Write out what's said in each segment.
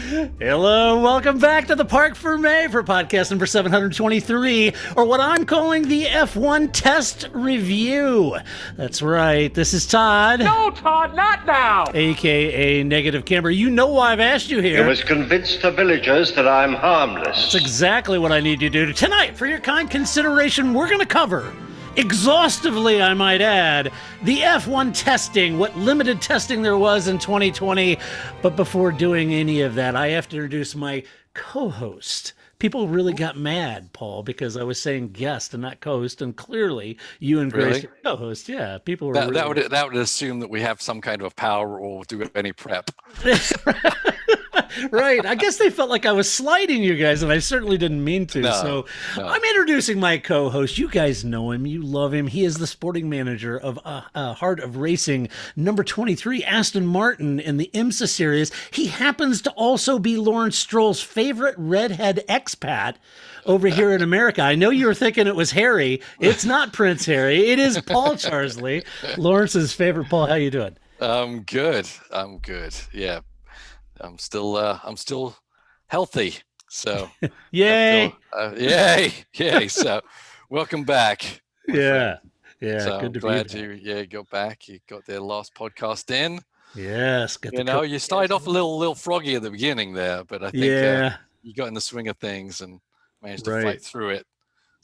Hello, welcome back to the Parc Fermé for podcast number 723, or what I'm calling the F1 Test Review. That's right, this is Todd. No, Todd, not now! AKA Negative Camber. You know why I've asked you here. You must convince the villagers that I'm harmless. That's exactly what I need you to do. Tonight, for your kind consideration, we're going to cover, exhaustively I might add, the F1 testing, what limited testing there was in 2020. But before doing any of that, I have to introduce my co-host. People really got mad, Paul, because I was saying guest and not co-host, and clearly you and Grace Really? are co-host. Yeah, people were that would assume that we have some kind of a power or do any prep. Right. I guess they felt like I was slighting you guys, and I certainly didn't mean to. No. I'm introducing my co-host. You guys know him. You love him. He is the sporting manager of Heart of Racing, number 23, Aston Martin in the IMSA series. He happens to also be Lawrence Stroll's favorite redhead expat over here in America. I know you were thinking it was Harry. It's not Prince Harry. It is Paul Charsley, Lawrence's favorite. Paul, how you doing? I'm good. Yeah. I'm still healthy. So Yay. yay. So welcome back. Yeah. So Good I'm to glad be back. you got back. You got their last podcast in. Yes. You started off a little froggy at the beginning there, but I think you got in the swing of things and managed to fight through it.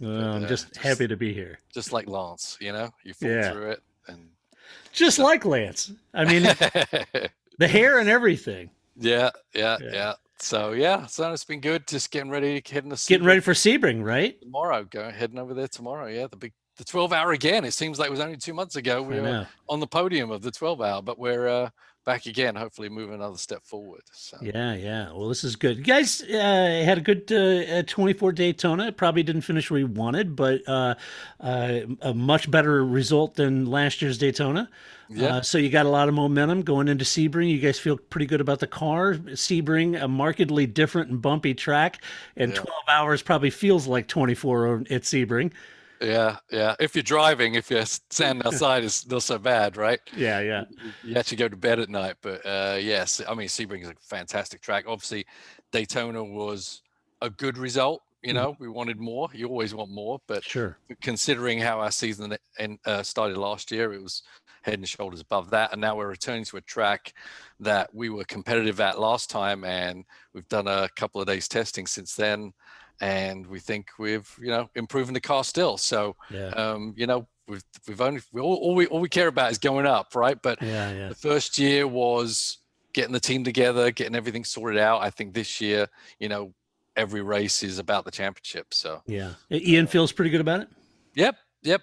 I'm just happy to be here. Just like Lance, you fought through it. And just like Lance. I mean, the hair and everything. Yeah. So it's been good. Just getting ready for Sebring, right? Tomorrow, heading over there tomorrow. Yeah, the 12-hour again. It seems like it was only 2 months ago we were on the podium of the 12-hour, but we're back again. Hopefully, moving another step forward. So. Yeah. Well, this is good. You guys had a good 24 Daytona. It probably didn't finish where you wanted, but a much better result than last year's Daytona. Yeah. So you got a lot of momentum going into Sebring. You guys feel pretty good about the car. Sebring, a markedly different and bumpy track, and 12 hours probably feels like 24 at Sebring. Yeah. If you're driving, if you're standing outside, it's not so bad, right? Yeah. You actually go to bed at night, but yes, I mean, Sebring is a fantastic track. Obviously, Daytona was a good result. We wanted more. You always want more, but sure. Considering how our season started last year, it was head and shoulders above that. And now we're returning to a track that we were competitive at last time, and we've done a couple of days testing since then. And we think we've, improving the car still. So, all we care about is going up, right? But the first year was getting the team together, getting everything sorted out. I think this year, every race is about the championship. So Ian feels pretty good about it. Yep.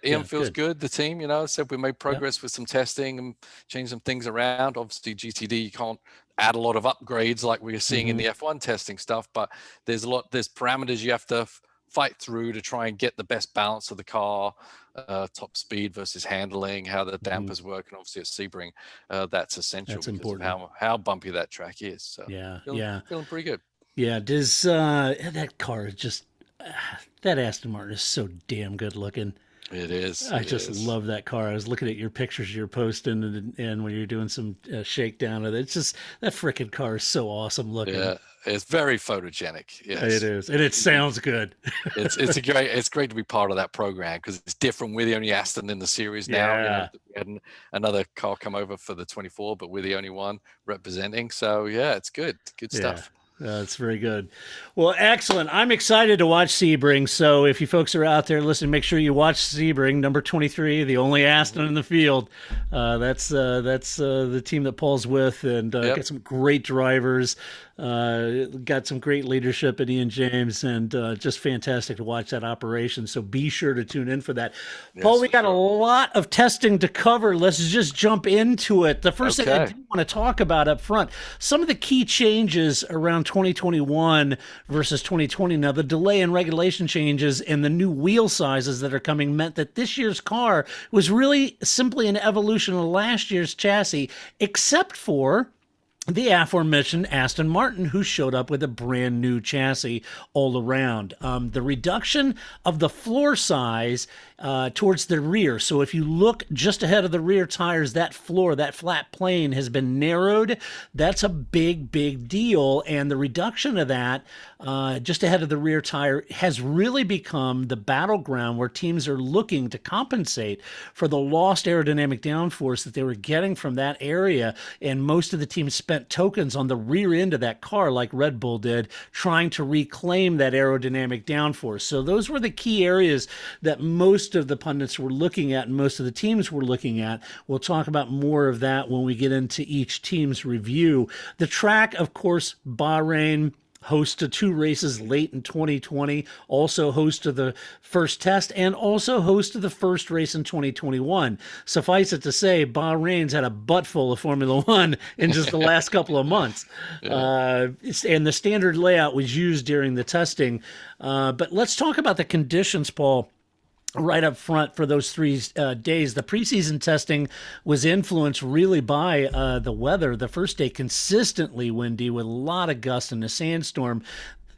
Ian feels good. The team, said we made progress with some testing and changed some things around. Obviously, GTD, you can't add a lot of upgrades like we are seeing in the F1 testing stuff, but there's parameters you have to fight through to try and get the best balance of the car, top speed versus handling, how the dampers work, and obviously at Sebring, that's essential. That's because important. Of how bumpy that track is. So feeling pretty good. Yeah, does that car is just that Aston Martin is so damn good looking. It is. I just love that car. I was looking at your pictures you're posting, and when you're doing some shakedown of it, it's just that frickin' car is so awesome looking. Yeah, it's very photogenic. Yes. It is, and it sounds good. It's great to be part of that program because it's different. We're the only Aston in the series now. We had another car come over for the 24, but we're the only one representing. So it's good. Good stuff. That's very good. Well, excellent. I'm excited to watch Sebring. So if you folks are out there listening, make sure you watch Sebring, number 23, the only Aston in the field. That's the team that Paul's with, and got some great drivers. Got some great leadership at Ian James, and just fantastic to watch that operation. So be sure to tune in for that. Paul, we got a lot of testing to cover. Let's just jump into it. The first thing I do want to talk about up front, some of the key changes around 2021 versus 2020. Now, the delay in regulation changes and the new wheel sizes that are coming meant that this year's car was really simply an evolution of last year's chassis, except for the aforementioned Aston Martin, who showed up with a brand new chassis all around. The reduction of the floor size towards the rear. So if you look just ahead of the rear tires, that floor, that flat plane has been narrowed. That's a big, big deal. And the reduction of that just ahead of the rear tire has really become the battleground where teams are looking to compensate for the lost aerodynamic downforce that they were getting from that area. And most of the teams spent tokens on the rear end of that car, like Red Bull did, trying to reclaim that aerodynamic downforce. So those were the key areas that most of the pundits were looking at and most of the teams were looking at. We'll talk about more of that when we get into each team's review. The track, of course, Bahrain, host to 2 races late in 2020, also host to the first test, and also host to the first race in 2021. Suffice it to say, Bahrain's had a butt full of Formula One in just the last couple of months. And the standard layout was used during the testing. But let's talk about the conditions, Paul. Right up front for those 3 days. The preseason testing was influenced really by the weather. The first day consistently windy with a lot of gusts and a sandstorm.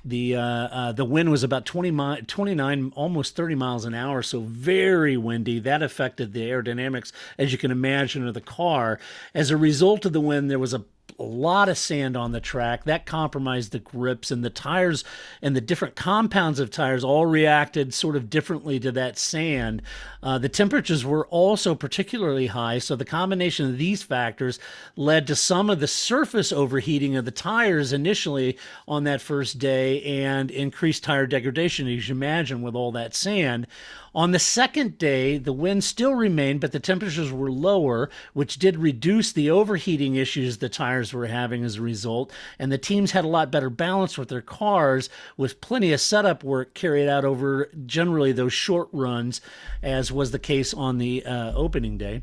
The wind was about 29, almost 30 miles an hour, so very windy. That affected the aerodynamics, as you can imagine, of the car. As a result of the wind, there was a lot of sand on the track that compromised the grips, and the tires and the different compounds of tires all reacted sort of differently to that sand. The temperatures were also particularly high, so the combination of these factors led to some of the surface overheating of the tires initially on that first day and increased tire degradation, as you imagine, with all that sand. On the second day, the wind still remained, but the temperatures were lower, which did reduce the overheating issues the tires were having as a result. And the teams had a lot better balance with their cars, with plenty of setup work carried out over generally those short runs, as was the case on the opening day.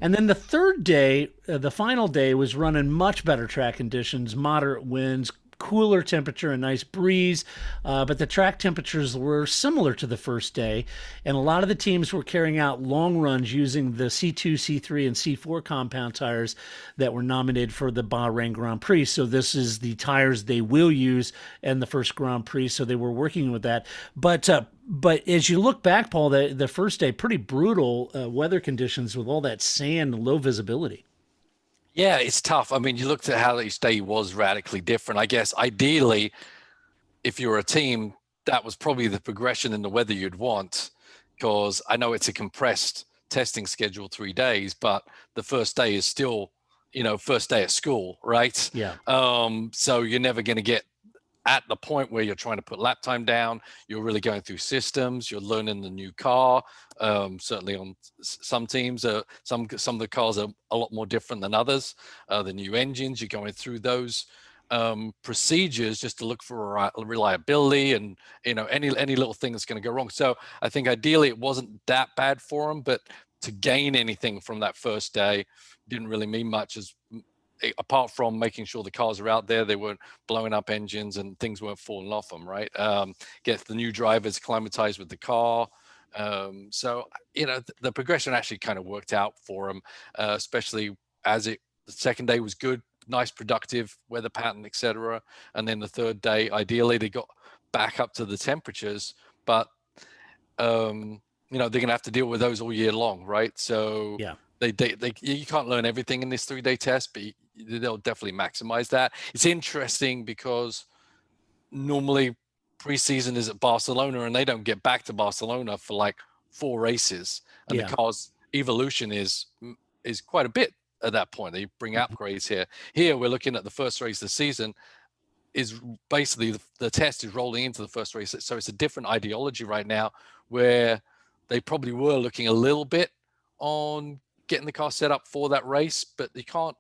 And then the third day, the final day, was run in much better track conditions, moderate winds, cooler temperature, a nice breeze, but the track temperatures were similar to the first day, and a lot of the teams were carrying out long runs using the C2, C3, and C4 compound tires that were nominated for the Bahrain Grand Prix. So this is the tires they will use in the first Grand Prix, so they were working with that. But as you look back, Paul, the first day, pretty brutal weather conditions with all that sand and low visibility. Yeah, it's tough. I mean, you looked at how each day was radically different. I guess ideally, if you're a team, that was probably the progression in the weather you'd want, because I know it's a compressed testing schedule, 3 days, but the first day is still, first day at school, right? Yeah. So you're never going to get at the point where you're trying to put lap time down. You're really going through systems. You're learning the new car. Certainly on some teams, some of the cars are a lot more different than others. The new engines, you're going through those procedures just to look for reliability and any little thing that's going to go wrong. So I think ideally it wasn't that bad for them, but to gain anything from that first day didn't really mean much, apart from making sure the cars are out there, they weren't blowing up engines and things weren't falling off them, right? Get the new drivers acclimatized with the car. So the progression actually kind of worked out for them, especially the second day was good, nice, productive weather pattern, etc. And then the third day, ideally, they got back up to the temperatures, but they're going to have to deal with those all year long, right? So yeah. You can't learn everything in this 3-day test, but they'll definitely maximize that. It's interesting because normally preseason is at Barcelona and they don't get back to Barcelona for like 4 races, and the car's evolution is quite a bit at that point. They bring upgrades here. Here we're looking at the first race of the season is basically the test is rolling into the first race. So it's a different ideology right now, where they probably were looking a little bit on getting the car set up for that race, but they can't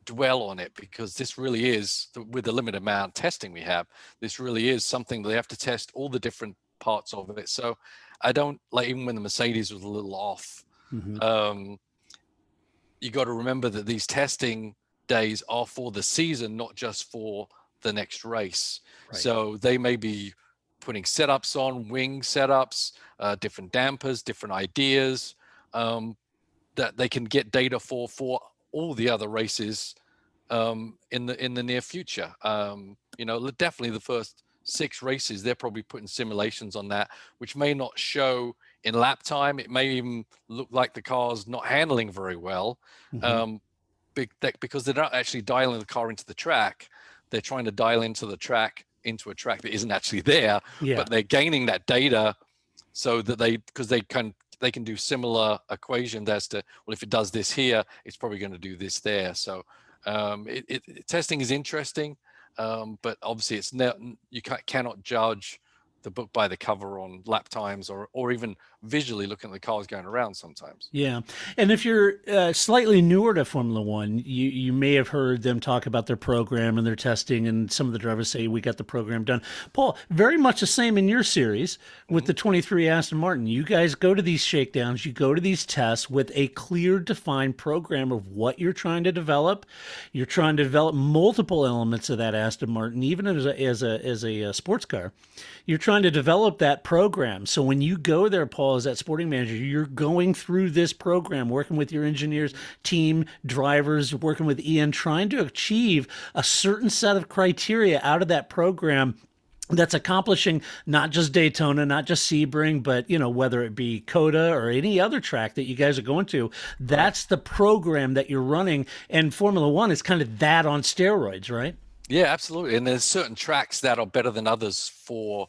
dwell on it, because this really is, with the limited amount of testing we have, this really is something they have to test all the different parts of it. So I don't like, even when the Mercedes was a little off, you got to remember that these testing days are for the season, not just for the next race. Right. So they may be putting setups on, wing setups, different dampers, different ideas, that they can get data for all the other races in the near future. Definitely the first 6 races, they're probably putting simulations on that, which may not show in lap time, it may even look like the car's not handling very well, because they're not actually dialing the car into the track. They're trying to dial into a track that isn't actually there, but they're gaining that data so that because they can do similar equations as to, well, if it does this here, it's probably going to do this there. So testing is interesting, but obviously you cannot judge the book by the cover on lap times or even visually looking at the cars going around sometimes. Yeah. And if you're slightly newer to Formula One, you may have heard them talk about their program and their testing, and some of the drivers say, we got the program done. Paul, very much the same in your series with the 23 Aston Martin. You guys go to these shakedowns, you go to these tests with a clear, defined program of what you're trying to develop. You're trying to develop multiple elements of that Aston Martin, even as a sports car. You're trying to develop that program. So when you go there, Paul, as that sporting manager, you're going through this program, working with your engineers, team, drivers, working with Ian, trying to achieve a certain set of criteria out of that program that's accomplishing not just Daytona, not just Sebring, but, whether it be COTA or any other track that you guys are going to, that's the program that you're running. And Formula One is kind of that on steroids, right? Yeah, absolutely. And there's certain tracks that are better than others for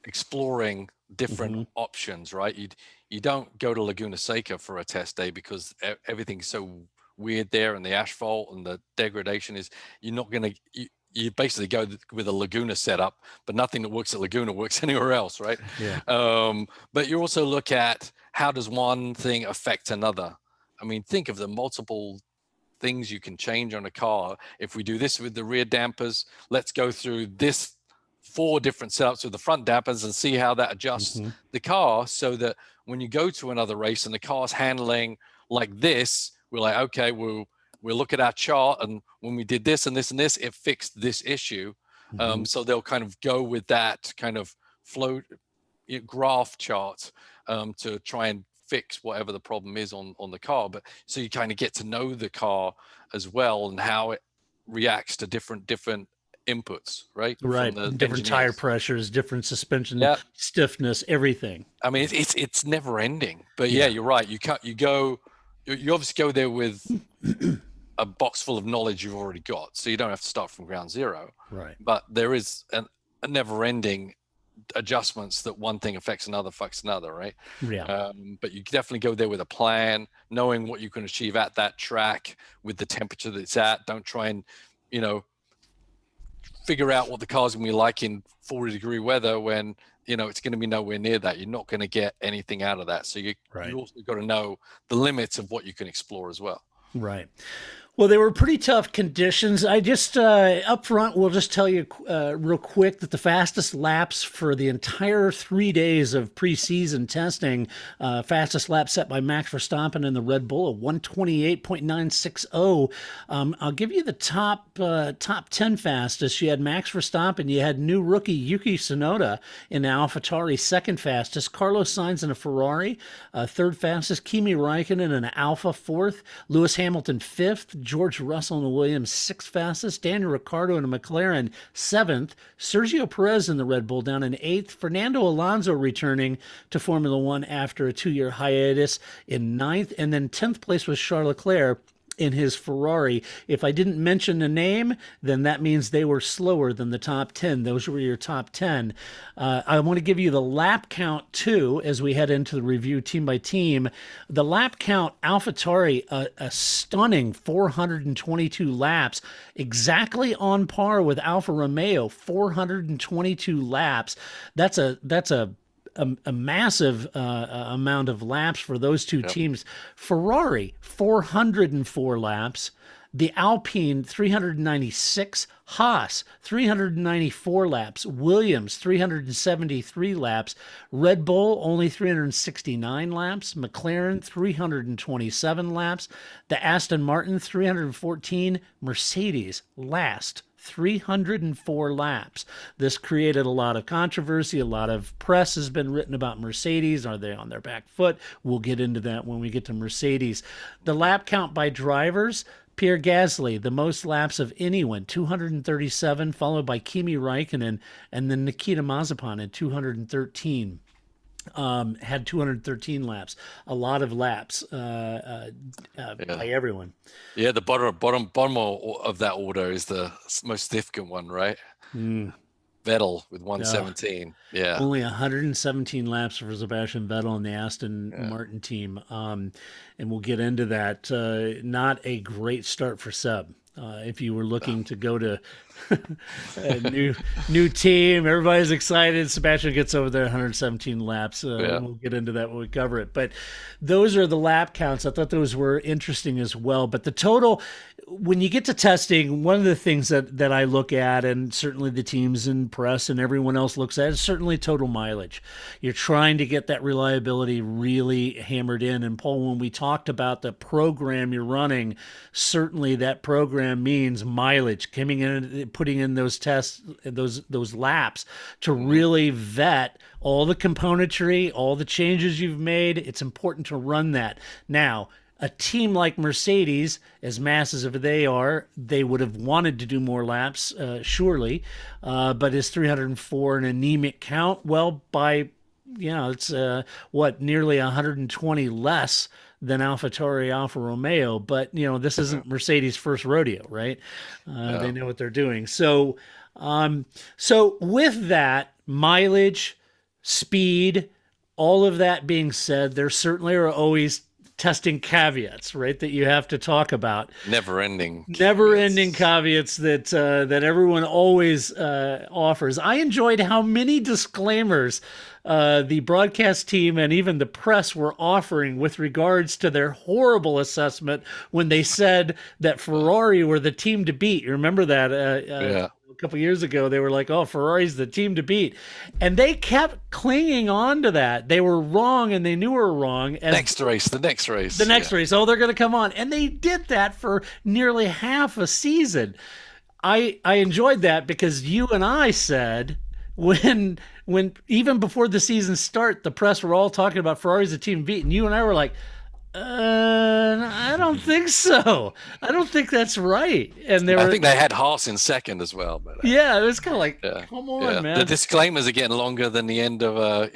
exploring different options, right? You don't go to Laguna Seca for a test day because everything's so weird there, and the asphalt and the degradation is, you're not going to, you basically go with a Laguna setup, but nothing that works at Laguna works anywhere else, right? Yeah. But you also look at, how does one thing affect another? I mean, think of the multiple things you can change on a car. If we do this with the rear dampers, let's go through this 4 different setups with the front dampers and see how that adjusts the car, so that when you go to another race and the car's handling like this, we're like, okay, we'll look at our chart, and when we did this and this and this, it fixed this issue. So they'll kind of go with that kind of flow graph chart to try and fix whatever the problem is on the car. But so you kind of get to know the car as well, and how it reacts to different inputs, right? Different tire pressures, different suspension stiffness, everything. I mean, it's never ending. But yeah, you're right. You obviously go there with a box full of knowledge you've already got, so you don't have to start from ground zero. Right. But there is a never ending adjustments that one thing affects another, right? Yeah. But you definitely go there with a plan, knowing what you can achieve at that track with the temperature that it's at. Don't try and figure out what the car's gonna be like in 40-degree weather when it's going to be nowhere near that. You're not going to get anything out of that. So you also got to know the limits of what you can explore as well. Right. Well, they were pretty tough conditions. I just, up front, we'll just tell you real quick that the fastest laps for the entire 3 days of preseason testing, fastest lap set by Max Verstappen in the Red Bull, a 128.960. I'll give you the top 10 fastest. You had Max Verstappen. You had new rookie Yuki Tsunoda in the AlphaTauri, second fastest. Carlos Sainz in a Ferrari, third fastest. Kimi Räikkönen in an Alfa, fourth. Lewis Hamilton, fifth. George Russell in a Williams, sixth fastest. Daniel Ricciardo in a McLaren, seventh. Sergio Perez in the Red Bull down in eighth. Fernando Alonso returning to Formula One after a 2-year hiatus in ninth. And then 10th place was Charles Leclerc in his Ferrari. If I didn't mention a name, then that means they were slower than the top 10. Those were your top 10. I want to give you the lap count too as we head into the review team by team. The lap count, AlphaTauri, a stunning 422 laps, exactly on par with Alfa Romeo, 422 laps. That's a massive amount of laps for those two teams. Ferrari, 404 laps. The Alpine, 396. Haas, 394 laps. Williams, 373 laps. Red Bull, only 369 laps. McLaren, 327 laps. The Aston Martin, 314. Mercedes, last, 304 laps. This created a lot of controversy. A lot of press has been written about Mercedes. Are they on their back foot? We'll get into that when we get to Mercedes. The lap count by drivers, Pierre Gasly, the most laps of anyone, 237, followed by Kimi Räikkönen, and then Nikita Mazepin at 213. had 213 laps, a lot of laps by everyone. Yeah, the bottom of that order is the most significant one, right? Vettel with 117. Yeah. Only 117 laps for Sebastian Vettel on the Aston Martin team. And we'll get into that. Not a great start for Seb. If you were looking to go to a new team, everybody's excited. Sebastian gets over there 117 laps. We'll get into that when we cover it. But those are the lap counts. I thought those were interesting as well. But the total, when you get to testing, one of the things that I look at, and certainly the teams and press and everyone else looks at, is certainly total mileage. You're trying to get that reliability really hammered in. And Paul, when we talked about the program you're running, certainly that program means mileage, coming in, putting in those tests, those laps to really vet all the componentry, all the changes you've made. It's important to run that. Now, a team like Mercedes, as massive as they are, they would have wanted to do more laps, surely. But is 304 an anemic count? Well, it's nearly 120 less than AlphaTauri, Alfa Romeo. But, this isn't Mercedes' first rodeo, right? They know what they're doing. So with that, mileage, speed, all of that being said, there certainly are always testing caveats, right, that you have to talk about. Never-ending caveats that everyone always offers. I enjoyed how many disclaimers the broadcast team and even the press were offering with regards to their horrible assessment when they said that Ferrari were the team to beat. You remember that? A couple years ago, they were like, "Oh, Ferrari's the team to beat," and they kept clinging on to that. They were wrong, and they knew we were wrong. The next race. Oh, they're going to come on, and they did that for nearly half a season. I enjoyed that because you and I said when even before the season start, the press were all talking about Ferrari's the team to beat, and you and I were like, I don't think so. I don't think that's right. And I think they had Haas in second as well. But, it was kind of like, come on, man. The disclaimers are getting longer than the end of a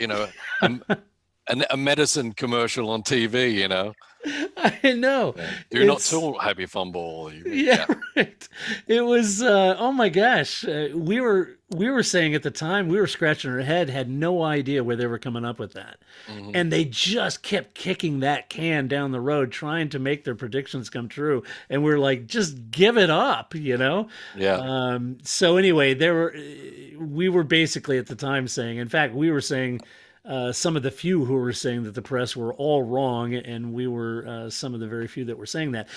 medicine commercial on TV. I know. Do not too happy fumble. Right. It was. Oh my gosh. We were saying at the time, we were scratching our head, had no idea where they were coming up with that, and they just kept kicking that can down the road, trying to make their predictions come true. And we're like, just give it up, Yeah. So anyway, we were basically at the time saying. In fact, we were saying. Some of the few who were saying that the press were all wrong, and we were some of the very few that were saying that.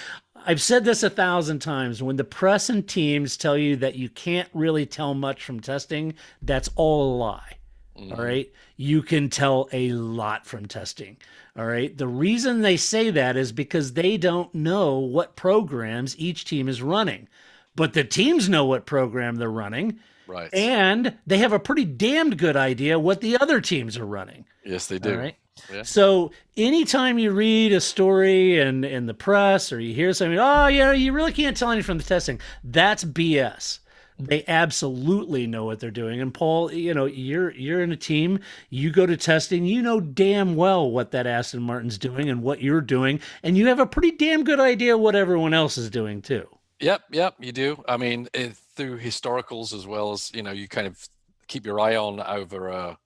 I've said this 1,000 times. When the press and teams tell you that you can't really tell much from testing, that's all a lie. All right? You can tell a lot from testing. All right? The reason they say that is because they don't know what programs each team is running. But the teams know what program they're running. Right. And they have a pretty damned good idea what the other teams are running. Yes, they do. All right. Yeah. So anytime you read a story in the press or you hear something, you really can't tell anything from the testing. That's BS. They absolutely know what they're doing. And Paul, you're in a team, you go to testing, you know damn well what that Aston Martin's doing and what you're doing. And you have a pretty damn good idea what everyone else is doing too. Yep, you do. I mean, through historicals as well as, you kind of keep your eye on over a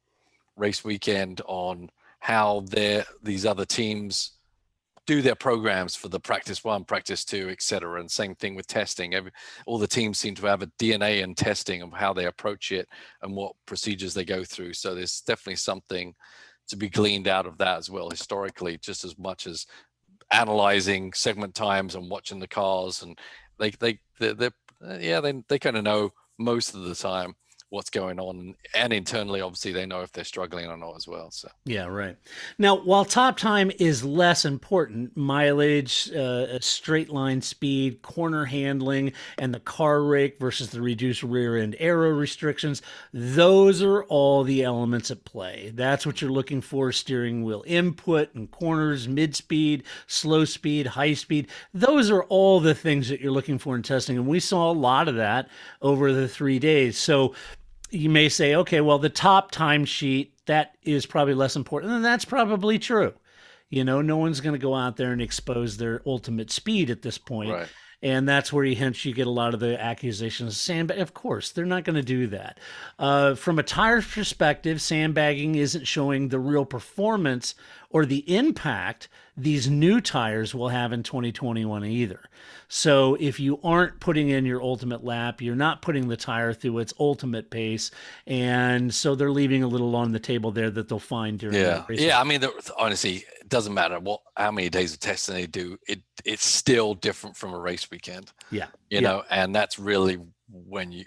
race weekend on how these other teams do their programs for the practice 1, practice 2, etc. And same thing with testing. All the teams seem to have a DNA in testing of how they approach it and what procedures they go through. So there's definitely something to be gleaned out of that as well, historically, just as much as analyzing segment times and watching the cars. And they kind of know most of the time what's going on, and internally obviously they know if they're struggling or not as well. So yeah, right. Now, while top time is less important, mileage, straight line speed, corner handling, and the car rake versus the reduced rear end aero restrictions, those are all the elements at play. That's what you're looking for: steering wheel input and corners, mid speed, slow speed, high speed. Those are all the things that you're looking for in testing, and we saw a lot of that over the 3 days. So you may say, okay, well, the top timesheet, that is probably less important. And that's probably true. No one's going to go out there and expose their ultimate speed at this point. Right. And that's where you get a lot of the accusations of sandbag. Of course, they're not going to do that. From a tire perspective, sandbagging isn't showing the real performance or the impact these new tires will have in 2021 either. So if you aren't putting in your ultimate lap, you're not putting the tire through its ultimate pace. And so they're leaving a little on the table there that they'll find during the race. Yeah. I mean, honestly, it doesn't matter how many days of testing they do. It's still different from a race weekend. Yeah. You know, and that's really when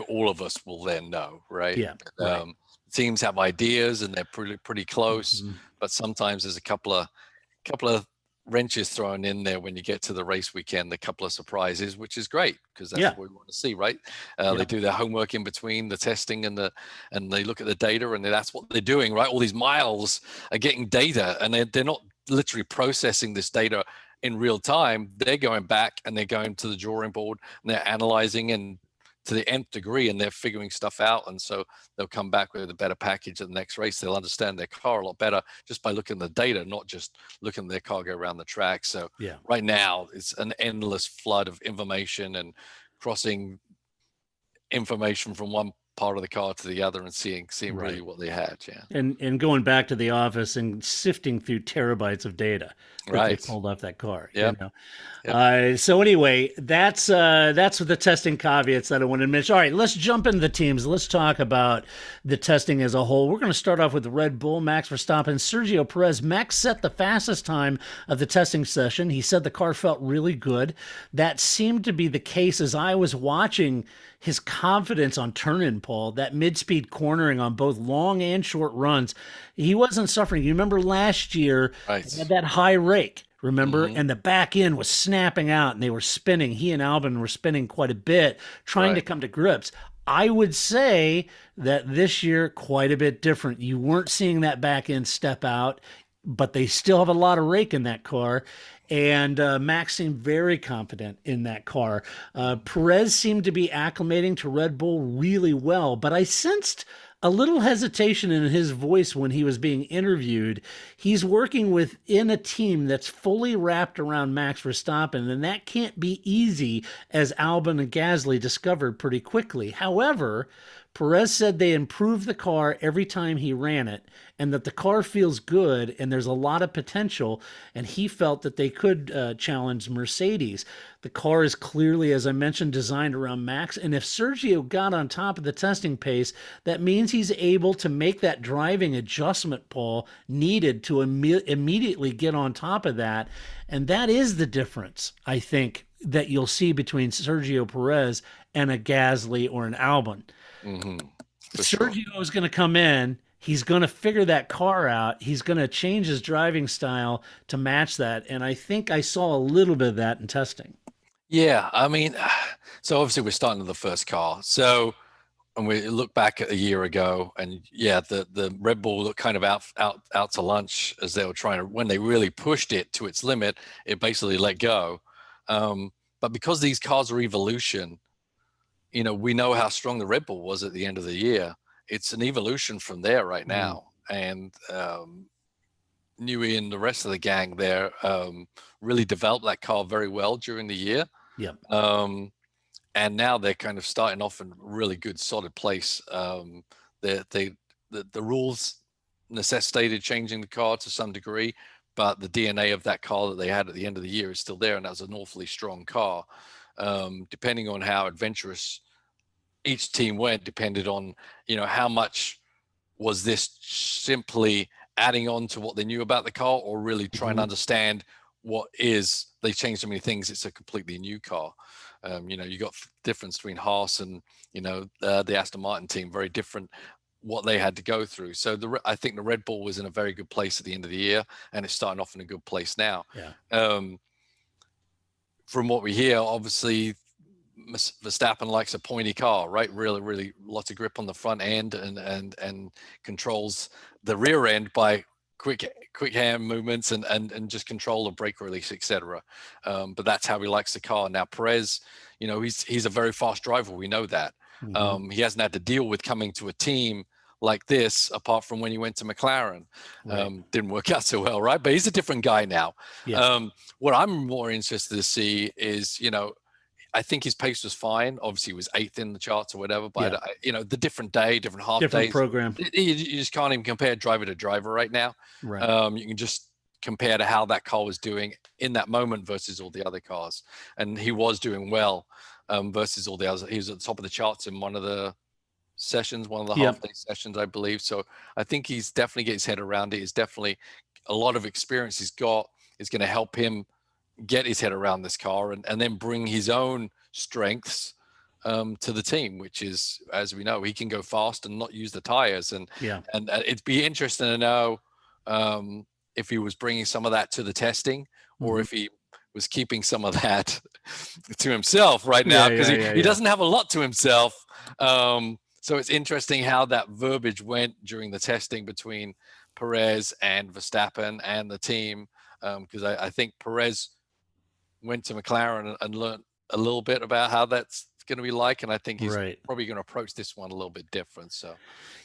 all of us will then know, right? Yeah. Right. Teams have ideas and they're pretty close, but sometimes there's a couple of wrenches thrown in there when you get to the race weekend, a couple of surprises, which is great because that's what we want to see, right? They do their homework in between the testing and they look at the data, and that's what they're doing, right? All these miles are getting data, and they're not literally processing this data in real time. They're going back and they're going to the drawing board and they're analyzing and to the nth degree, and they're figuring stuff out. And so they'll come back with a better package at the next race. They'll understand their car a lot better just by looking at the data, not just looking at their car go around the track. So right now it's an endless flood of information and crossing information from one part of the car to the other and seeing really what they had. And going back to the office and sifting through terabytes of data that they pulled off that car. So anyway, that's what the testing caveats that I wanted to mention. All right, let's jump into the teams. Let's talk about the testing as a whole. We're going to start off with Red Bull, Max Verstappen, Sergio Perez. Max set the fastest time of the testing session. He said the car felt really good. That seemed to be the case as I was watching his confidence on turn-in, Paul, that mid-speed cornering on both long and short runs. He wasn't suffering. You remember last year, he had that high rake, remember? And the back end was snapping out and they were spinning. He and Albon were spinning quite a bit, trying to come to grips. I would say that this year, quite a bit different. You weren't seeing that back end step out, but they still have a lot of rake in that car. And Max seemed very confident in that car. Perez seemed to be acclimating to Red Bull really well, but I sensed a little hesitation in his voice when he was being interviewed. He's working within a team that's fully wrapped around Max Verstappen, and that can't be easy, as Albon and Gasly discovered pretty quickly. However, Perez said they improved the car every time he ran it, and that the car feels good and there's a lot of potential, and he felt that they could challenge Mercedes. The car is clearly, as I mentioned, designed around Max, and if Sergio got on top of the testing pace, that means he's able to make that driving adjustment, Paul, needed to immediately get on top of that, and that is the difference, I think, that you'll see between Sergio Perez and a Gasly or an Albon. Sergio is going to come in. He's going to figure that car out. He's going to change his driving style to match that. And I think I saw a little bit of that in testing. Yeah. I mean, so obviously we're starting with the first car. So, and we look back at a year ago, and the Red Bull looked kind of out to lunch as they were trying to, when they really pushed it to its limit, it basically let go. But because these cars are evolution, we know how strong the Red Bull was at the end of the year. It's an evolution from there right now. And Newey and the rest of the gang there really developed that car very well during the year. And now they're kind of starting off in a really good, solid place. The rules necessitated changing the car to some degree, but the DNA of that car that they had at the end of the year is still there, and that's an awfully strong car. Depending on how adventurous each team went, depended on how much was this simply adding on to what they knew about the car, or really trying to understand what is. They changed so many things, it's a completely new car. You got difference between Haas and the Aston Martin team, very different what they had to go through. So I think the Red Bull was in a very good place at the end of the year, and it's starting off in a good place now. From what we hear, obviously Verstappen likes a pointy car, right? Really lots of grip on the front end, and controls the rear end by quick hand movements and just control the brake release, etc. But that's how he likes the car. Now Perez, he's a very fast driver. We know that. He hasn't had to deal with coming to a team like this, apart from when he went to McLaren. Didn't work out so well, right? But he's a different guy now. Yeah. What I'm more interested to see is, I think his pace was fine. Obviously, he was 8th in the charts or whatever. But the different day, different half Different days, program. you just can't even compare driver to driver right now. Right. You can just compare to how that car was doing in that moment versus all the other cars, and he was doing well versus all the others. He was at the top of the charts in one of the sessions, one of the half-day sessions, I believe. So I think he's definitely getting his head around it. He's definitely a lot of experience he's got is going to help him get his head around this car and then bring his own strengths to the team, which is, as we know, he can go fast and not use the tires. And it'd be interesting to know if he was bringing some of that to the testing or if he was keeping some of that to himself right now, because he doesn't have a lot to himself. So it's interesting how that verbiage went during the testing between Perez and Verstappen and the team, because I think Perez went to McLaren and learned a little bit about how that's going to be like, and I think he's probably going to approach this one a little bit different. So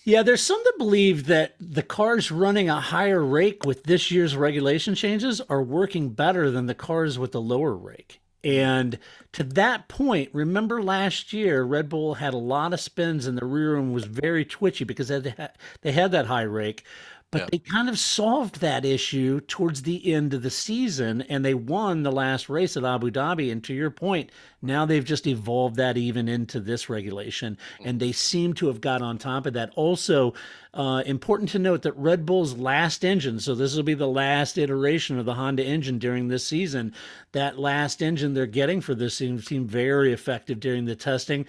yeah, there's some that believe that the cars running a higher rake with this year's regulation changes are working better than the cars with the lower rake. And to that point, remember last year, Red Bull had a lot of spins and the rear end was very twitchy because they had that high rake. But they kind of solved that issue towards the end of the season, and they won the last race at Abu Dhabi. And to your point, now they've just evolved that even into this regulation, and they seem to have got on top of that. Also, important to note that Red Bull's last engine, so this will be the last iteration of the Honda engine during this season, that last engine they're getting for this seemed very effective during the testing.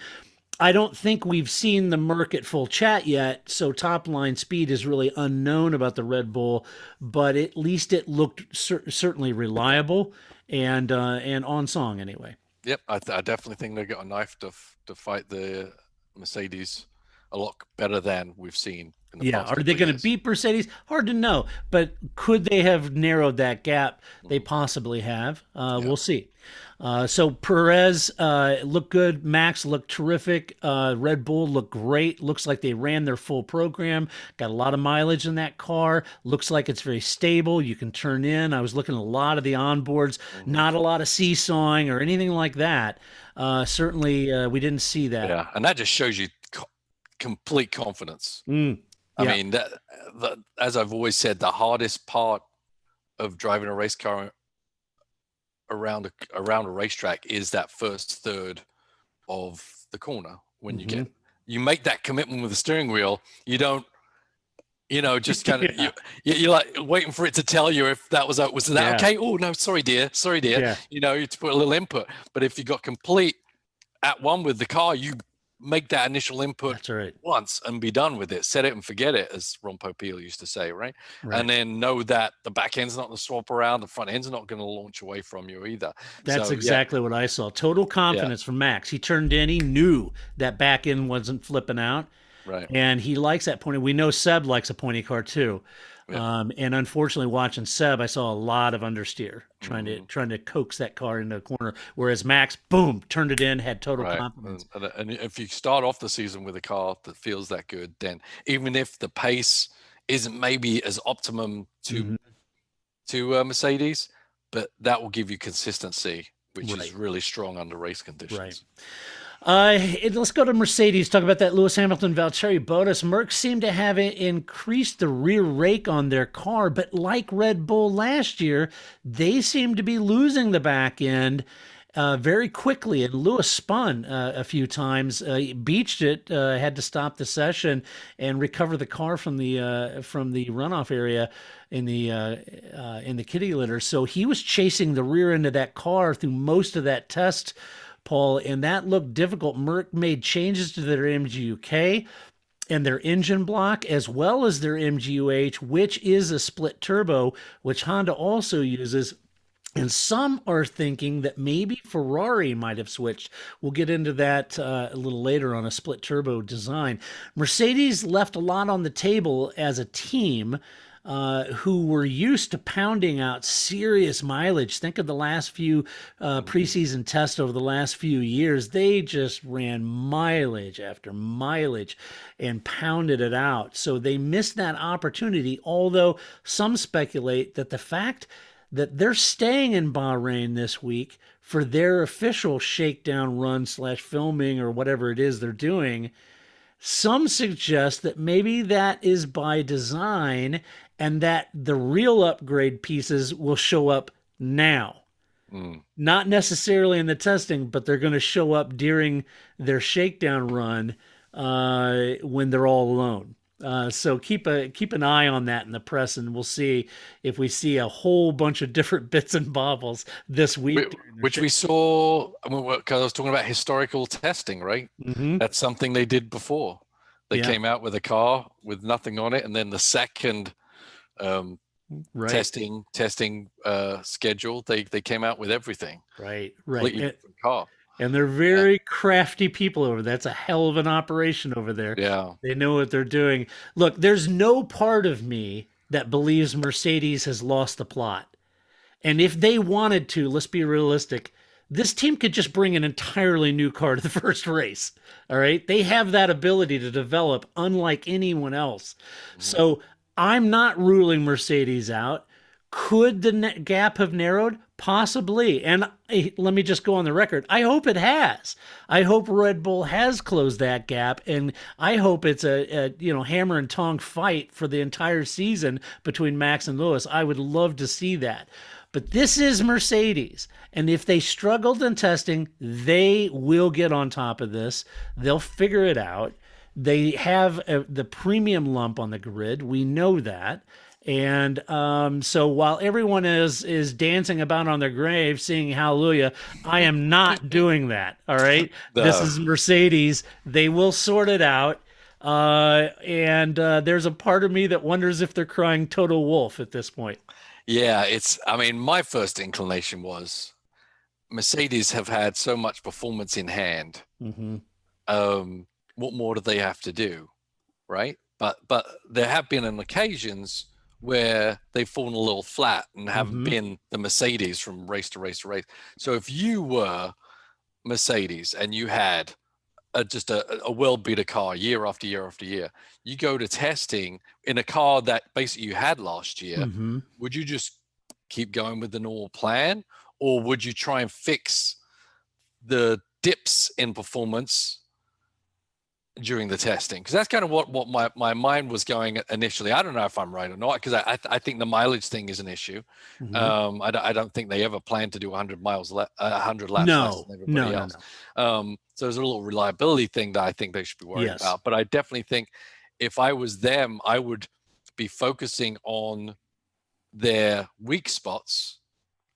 I don't think we've seen the Merc at full chat yet, so top line speed is really unknown about the Red Bull, but at least it looked certainly reliable and on song anyway. Yep, I definitely think they got a knife to fight the Mercedes a lot better than we've seen in the past. Are they going to beat Mercedes? Hard to know, but could they have narrowed that gap? They possibly have. We'll see. So Perez looked good. Max looked terrific. Red Bull looked great. Looks like they ran their full program. Got a lot of mileage in that car. Looks like it's very stable. You can turn in. I was looking at a lot of the onboards. Not a lot of seesawing or anything like that. Certainly, we didn't see that. Yeah, and that just shows you complete confidence. I mean, that as I've always said, the hardest part of driving a race car around a racetrack is that first third of the corner. When you make that commitment with the steering wheel, you don't, just kind of you're like waiting for it to tell you if that was that okay. Oh no, sorry dear. You to put a little input. But if you got complete at one with the car, you make that initial input once and be done with it. Set it and forget it, as Ron Popeil used to say, right? And then know that the back end's not going to swap around, the front end's not going to launch away from you either. That's exactly what I saw. Total confidence from Max. He turned in, he knew that back end wasn't flipping out. Right. And he likes that pointy. We know Seb likes a pointy car too. And unfortunately, watching Seb, I saw a lot of understeer trying to coax that car into a corner. Whereas Max, boom, turned it in, had total confidence. And if you start off the season with a car that feels that good, then even if the pace isn't maybe as optimum to Mercedes, but that will give you consistency, which is really strong under race conditions. Right. Let's go to Mercedes. Talk about that Lewis Hamilton, Valtteri Bottas. Merck seemed to have increased the rear rake on their car, but like Red Bull last year, they seem to be losing the back end very quickly. And Lewis spun a few times, beached it, had to stop the session and recover the car from the runoff area in the kitty litter. So he was chasing the rear end of that car through most of that test, Paul, and that looked difficult. Merck made changes to their MGUK and their engine block, as well as their MGUH, which is a split turbo, which Honda also uses. And some are thinking that maybe Ferrari might have switched. We'll get into that a little later on a split turbo design. Mercedes left a lot on the table as a team. who were used to pounding out serious mileage. Think of the last few preseason tests over the last few years. They just ran mileage after mileage and pounded it out. So they missed that opportunity, although some speculate that the fact that they're staying in Bahrain this week for their official shakedown run slash filming or whatever it is they're doing, some suggest that maybe that is by design and that the real upgrade pieces will show up now. Not necessarily in the testing, but they're going to show up during their shakedown run when they're all alone. So keep an eye on that in the press, and we'll see if we see a whole bunch of different bits and bobbles this week. Which we saw, I mean, because I was talking about historical testing, right? Mm-hmm. That's something they did before. They came out with a car with nothing on it, and then the second testing schedule, they came out with everything. Right. Completely different car. And they're very crafty people over there. That's a hell of an operation over there. Yeah. They know what they're doing. Look, there's no part of me that believes Mercedes has lost the plot. And if they wanted to, let's be realistic, this team could just bring an entirely new car to the first race. All right. They have that ability to develop unlike anyone else. Mm-hmm. So I'm not ruling Mercedes out. Could the gap have narrowed? Possibly. And let me just go on the record. I hope it has. I hope Red Bull has closed that gap. And I hope it's a hammer and tong fight for the entire season between Max and Lewis. I would love to see that. But this is Mercedes. And if they struggled in testing, they will get on top of this. They'll figure it out. They have the premium lump on the grid. We know that. And so while everyone is dancing about on their grave, singing hallelujah, I am not doing that. All right. No. This is Mercedes. They will sort it out. And there's a part of me that wonders if they're crying Toto Wolff at this point. Yeah, my first inclination was Mercedes have had so much performance in hand. Mm-hmm. What more do they have to do? Right. But there have been on occasions where they've fallen a little flat and haven't been the Mercedes from race to race to race. So if you were Mercedes and you had just a well-beater car year after year after year, you go to testing in a car that basically you had last year, would you just keep going with the normal plan? Or would you try and fix the dips in performance during the testing? Because that's kind of what my mind was going initially. I don't know if I'm right or not, because I think the mileage thing is an issue. I don't think they ever plan to do 100 laps less than everybody else. No. So there's a little reliability thing that I think they should be worried about. But I definitely think if I was them, I would be focusing on their weak spots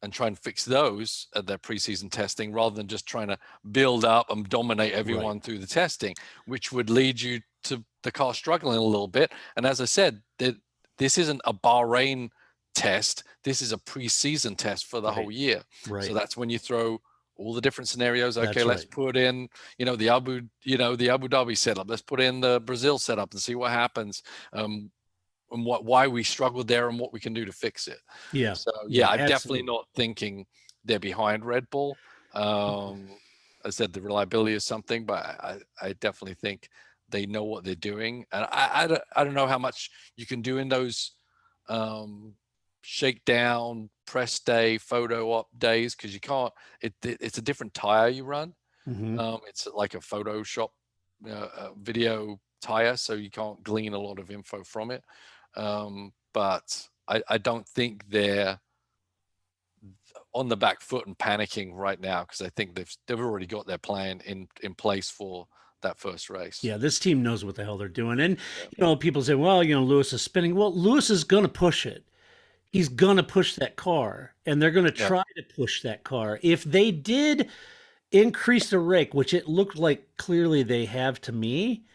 and try and fix those at their preseason testing, rather than just trying to build up and dominate everyone through the testing, which would lead you to the car struggling a little bit. And as I said, this isn't a Bahrain test. This is a preseason test for the whole year. Right. So that's when you throw all the different scenarios. Okay, let's put in, the Abu Dhabi setup. Let's put in the Brazil setup and see what happens. And why we struggled there and what we can do to fix it. Yeah. So I'm definitely not thinking they're behind Red Bull. I said the reliability is something, but I definitely think they know what they're doing. And I don't know how much you can do in those shakedown, press day, photo op days, because you can't. It's a different tire you run. It's like a Photoshop video tire, so you can't glean a lot of info from it. But I don't think they're on the back foot and panicking right now, because I think they've already got their plan in place for that first race. Yeah, this team knows what the hell they're doing. And people say, well, Lewis is spinning. Well, Lewis is going to push it. He's going to push that car, and they're going to try to push that car. If they did increase the rake, which it looked like clearly they have to me,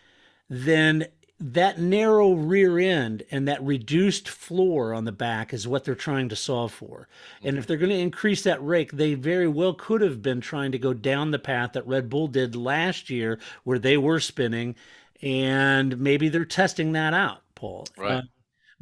then that narrow rear end and that reduced floor on the back is what they're trying to solve for. And if they're going to increase that rake, they very well could have been trying to go down the path that Red Bull did last year, where they were spinning, and maybe they're testing that out, Paul. Right.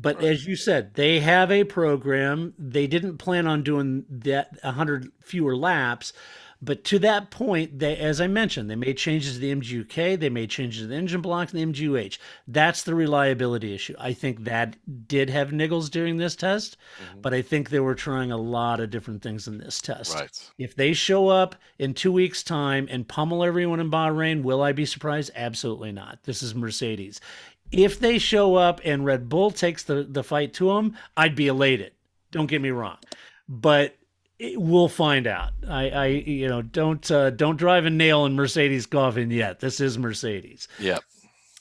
But as you said, they have a program. They didn't plan on doing that 100 fewer laps. But to that point, they, as I mentioned, they made changes to the MGUK, they made changes to the engine blocks and the MGUH. That's the reliability issue. I think that did have niggles during this test, but I think they were trying a lot of different things in this test. Right. If they show up in 2 weeks' time and pummel everyone in Bahrain, will I be surprised? Absolutely not. This is Mercedes. If they show up and Red Bull takes the fight to them, I'd be elated. Don't get me wrong. But we'll find out. Don't drive a nail in Mercedes' coffin yet. This is Mercedes. Yeah.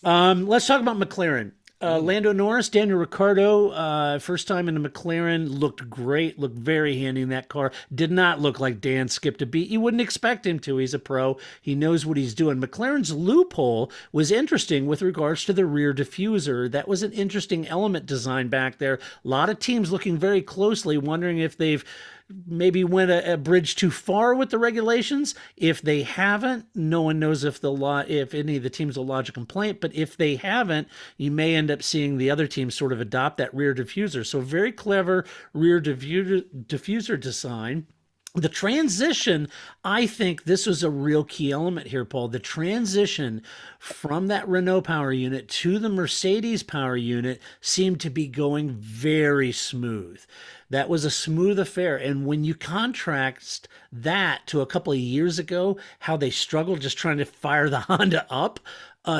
Let's talk about McLaren. Lando Norris, Daniel Ricciardo, first time in the McLaren, looked great, looked very handy in that car. Did not look like Dan skipped a beat. You wouldn't expect him to. He's a pro. He knows what he's doing. McLaren's loophole was interesting with regards to the rear diffuser. That was an interesting element design back there. A lot of teams looking very closely, wondering if they've maybe went a bridge too far with the regulations. If they haven't, no one knows if any of the teams will lodge a complaint. But if they haven't, you may end up seeing the other teams sort of adopt that rear diffuser. So very clever rear diffuser design. The transition, I think this was a real key element here, Paul. The transition from that Renault power unit to the Mercedes power unit seemed to be going very smooth. That was a smooth affair. And when you contrast that to a couple of years ago, how they struggled just trying to fire the Honda up,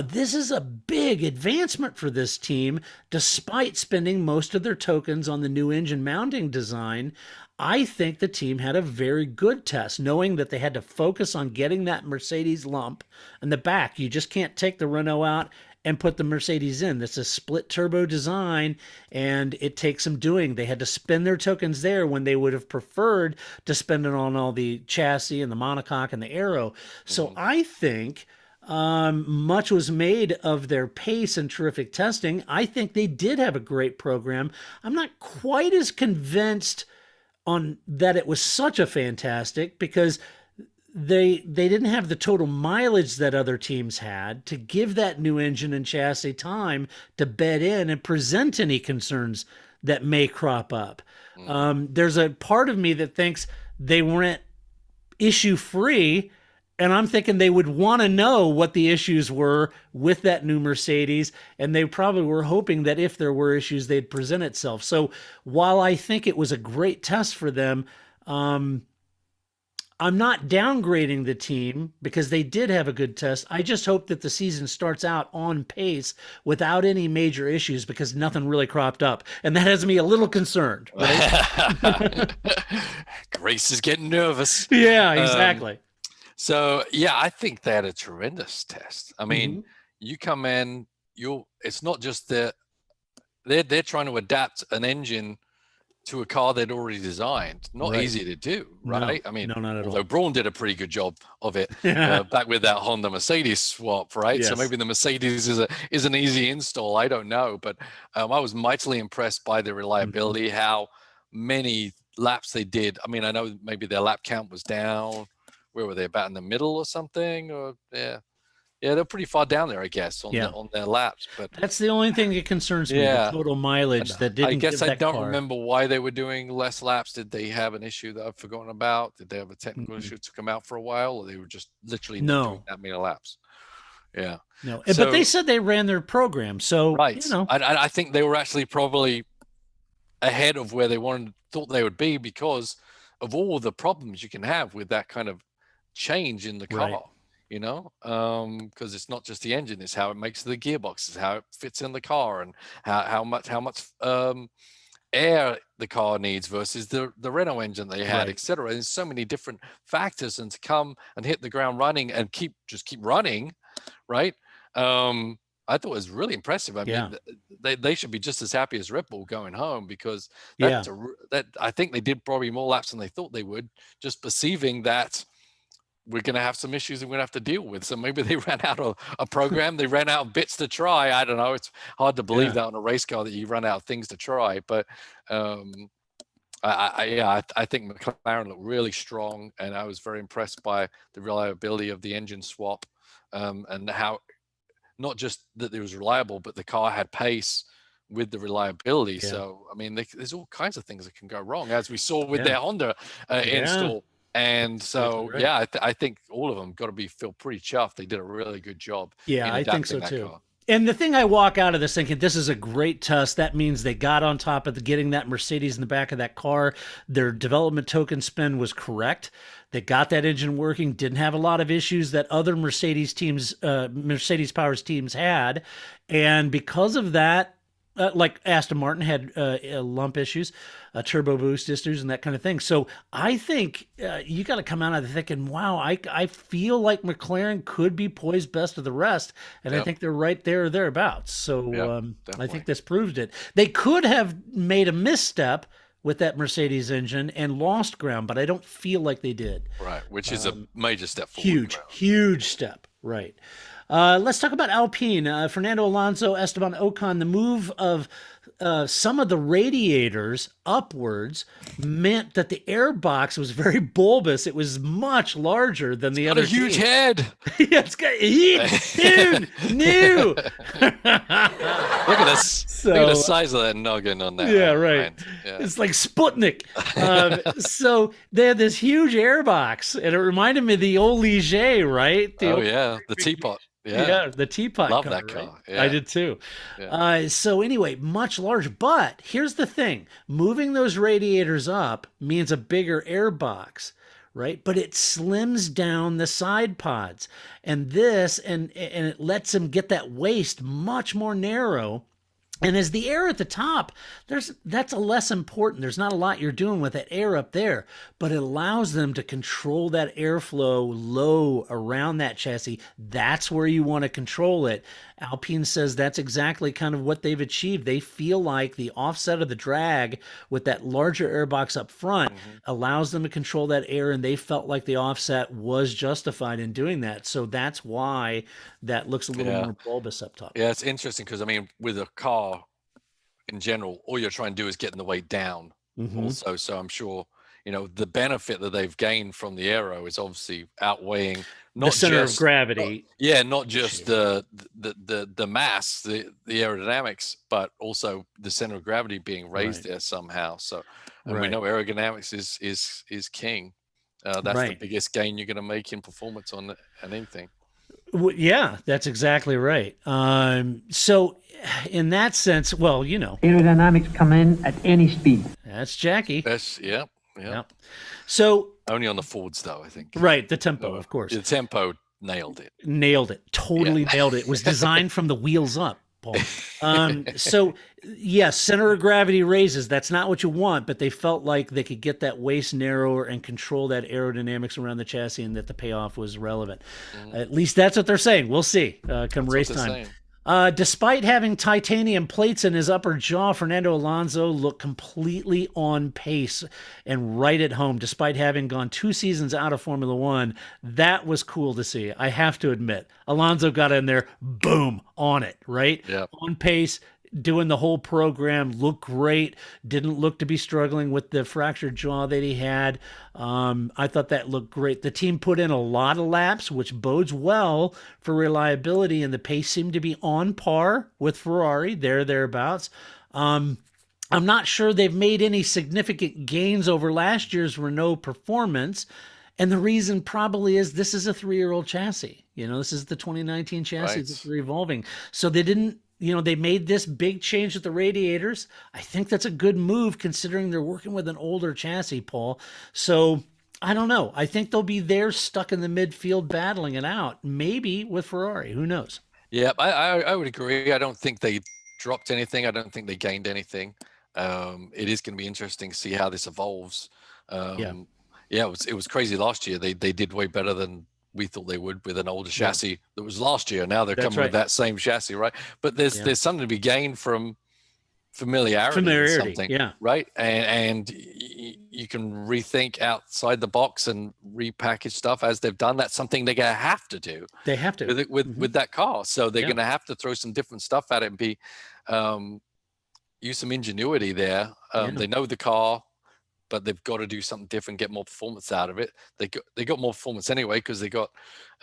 this is a big advancement for this team, despite spending most of their tokens on the new engine mounting design. I think the team had a very good test, knowing that they had to focus on getting that Mercedes lump in the back. You just can't take the Renault out and put the Mercedes in. That's a split turbo design, and it takes some doing. They had to spend their tokens there when they would have preferred to spend it on all the chassis and the monocoque and the aero. So I think much was made of their pace and terrific testing. I think they did have a great program. I'm not quite as convinced on that it was such a fantastic, because they didn't have the total mileage that other teams had to give that new engine and chassis time to bed in and present any concerns that may crop up. There's a part of me that thinks they weren't issue free, and I'm thinking they would want to know what the issues were with that new Mercedes, and they probably were hoping that if there were issues, they'd present itself. So while I think it was a great test for them, I'm not downgrading the team because they did have a good test. I just hope that the season starts out on pace without any major issues, because nothing really cropped up. And that has me a little concerned. Right? Grace is getting nervous. Yeah, exactly. So, yeah, I think they had a tremendous test. I mean, you come in, it's not just that they're trying to adapt an engine to a car they'd already designed. Not easy to do, right? No, I mean, no, not at all. although Braun did a pretty good job of it back with that Honda Mercedes swap, right? Yes. So maybe the Mercedes is an easy install. I don't know, but I was mightily impressed by the reliability, how many laps they did. I mean, I know maybe their lap count was down. Where were they, about in the middle or something? Or they're pretty far down there, I guess, on their laps. But that's the only thing that concerns me: the total mileage that didn't. I guess give I that don't car. remember why they were doing less laps. Did they have an issue that I've forgotten about? Did they have a technical issue that took them out for a while, or they were just literally not doing that many laps? Yeah, no. But they said they ran their program, so right. You know, I think they were actually probably ahead of where they thought they would be, because of all the problems you can have with that kind of change in the car, you know, because it's not just the engine, it's how it makes the gearbox, it's how it fits in the car, and how much air the car needs versus the Renault engine they had, etc. There's so many different factors, and to come and hit the ground running and keep running, right? I thought it was really impressive. I mean, they should be just as happy as Red Bull going home, because that I think they did probably more laps than they thought they would, just perceiving that we're going to have some issues and we're going to have to deal with. So maybe they ran out of a program. They ran out of bits to try. I don't know. It's hard to believe that on a race car, that you run out of things to try. But I think McLaren looked really strong, and I was very impressed by the reliability of the engine swap, and how not just that it was reliable, but the car had pace with the reliability. Yeah. So, I mean, there's all kinds of things that can go wrong, as we saw with Yeah. their Honda install. And so, Exactly right. I think all of them got to feel pretty chuffed. They did a really good job. Yeah, in I think so adapting that too. car. And the thing I walk out of this thinking, this is a great test. That means they got on top of getting that Mercedes in the back of that car. Their development token spend was correct. They got that engine working, didn't have a lot of issues that other Mercedes teams, Mercedes Powers teams had. And because of that, like Aston Martin had lump issues, turbo boost issues, and that kind of thing. So I think you got to come out of it thinking, wow, I feel like McLaren could be poised best of the rest, and I think they're right there or thereabouts. So I think this proves it. They could have made a misstep with that Mercedes engine and lost ground, but I don't feel like they did. Right, which is a major step forward. Huge step. Right. Let's talk about Alpine. Fernando Alonso, Esteban Ocon. The move of some of the radiators upwards meant that the air box was very bulbous. It was much larger than the other. Got a huge head. Yeah, it's got dude, new. Look at this. Look at the size of that noggin on that. Yeah, right. Yeah. It's like Sputnik. So they had this huge air box, and it reminded me of the old Ligier, right? The teapot. Yeah, the teapot. Love cover, that car. right? Yeah. I did too. Yeah. So anyway, much larger. But here's the thing: moving those radiators up means a bigger air box, right? But it slims down the side pods, and it lets them get that waist much more narrow. And as the air at the top, that's a less important. There's not a lot you're doing with that air up there, but it allows them to control that airflow low around that chassis. That's where you want to control it. Alpine says that's exactly kind of what they've achieved. They feel like the offset of the drag with that larger airbox up front allows them to control that air, and they felt like the offset was justified in doing that. So that's why that looks a little more bulbous up top. Yeah, it's interesting because, I mean, with a car in general, all you're trying to do is getting the weight down also. So I'm sure, the benefit that they've gained from the aero is obviously outweighing the center of gravity. Not just the mass, the aerodynamics, but also the center of gravity being raised there somehow. So we know aerodynamics is king. That's the biggest gain you're going to make in performance on anything. Yeah, that's exactly right. So in that sense, well, aerodynamics come in at any speed. That's Jackie. Yeah. So only on the Fords, though, I think. Right, the tempo, of course. The tempo nailed it. Totally nailed it. It was designed from the wheels up, Paul. So yes, center of gravity raises. That's not what you want, but they felt like they could get that waist narrower and control that aerodynamics around the chassis, and that the payoff was relevant. At least that's what they're saying. We'll see come race time. Despite having titanium plates in his upper jaw, Fernando Alonso looked completely on pace and right at home, despite having gone 2 seasons out of Formula One. That was cool to see. I have to admit, Alonso got in there, boom, on it, right? Yeah. On pace, doing the whole program, looked great. Didn't look to be struggling with the fractured jaw that he had. I thought that looked great. The team put in a lot of laps, which bodes well for reliability, and the pace seemed to be on par with Ferrari, thereabouts. I'm not sure they've made any significant gains over last year's Renault performance. And the reason probably is this is a 3-year-old chassis. This is the 2019 chassis that's revolving. So they didn't, they made this big change with the radiators. I think that's a good move considering they're working with an older chassis, Paul. So I don't know. I think they'll be there stuck in the midfield battling it out, maybe with Ferrari. Who knows? Yeah, I would agree. I don't think they dropped anything. I don't think they gained anything. It is going to be interesting to see how this evolves. It was crazy last year. They did way better than we thought they would with an older chassis that was last year. Now they're coming with that same chassis, right? But there's something to be gained from familiarity or something, right? And you can rethink outside the box and repackage stuff as they've done. That's something they're gonna have to do. They have to with that car. So they're gonna have to throw some different stuff at it and be use some ingenuity there. They know the car. but they've got to do something different, get more performance out of it. They got more performance anyway because they got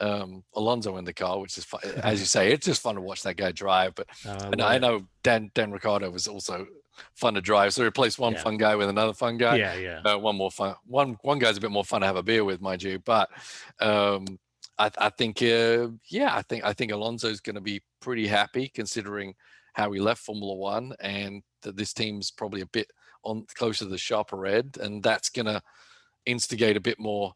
Alonso in the car, which is fun. As you say, it's just fun to watch that guy drive. But I know Dan Ricciardo was also fun to drive, so replace one fun guy with another fun guy. One more fun. One guy's a bit more fun to have a beer with, mind you. But I think I think Alonso's going to be pretty happy considering how he left Formula One, and that this team's probably a bit closer to the sharper end, and that's going to instigate a bit more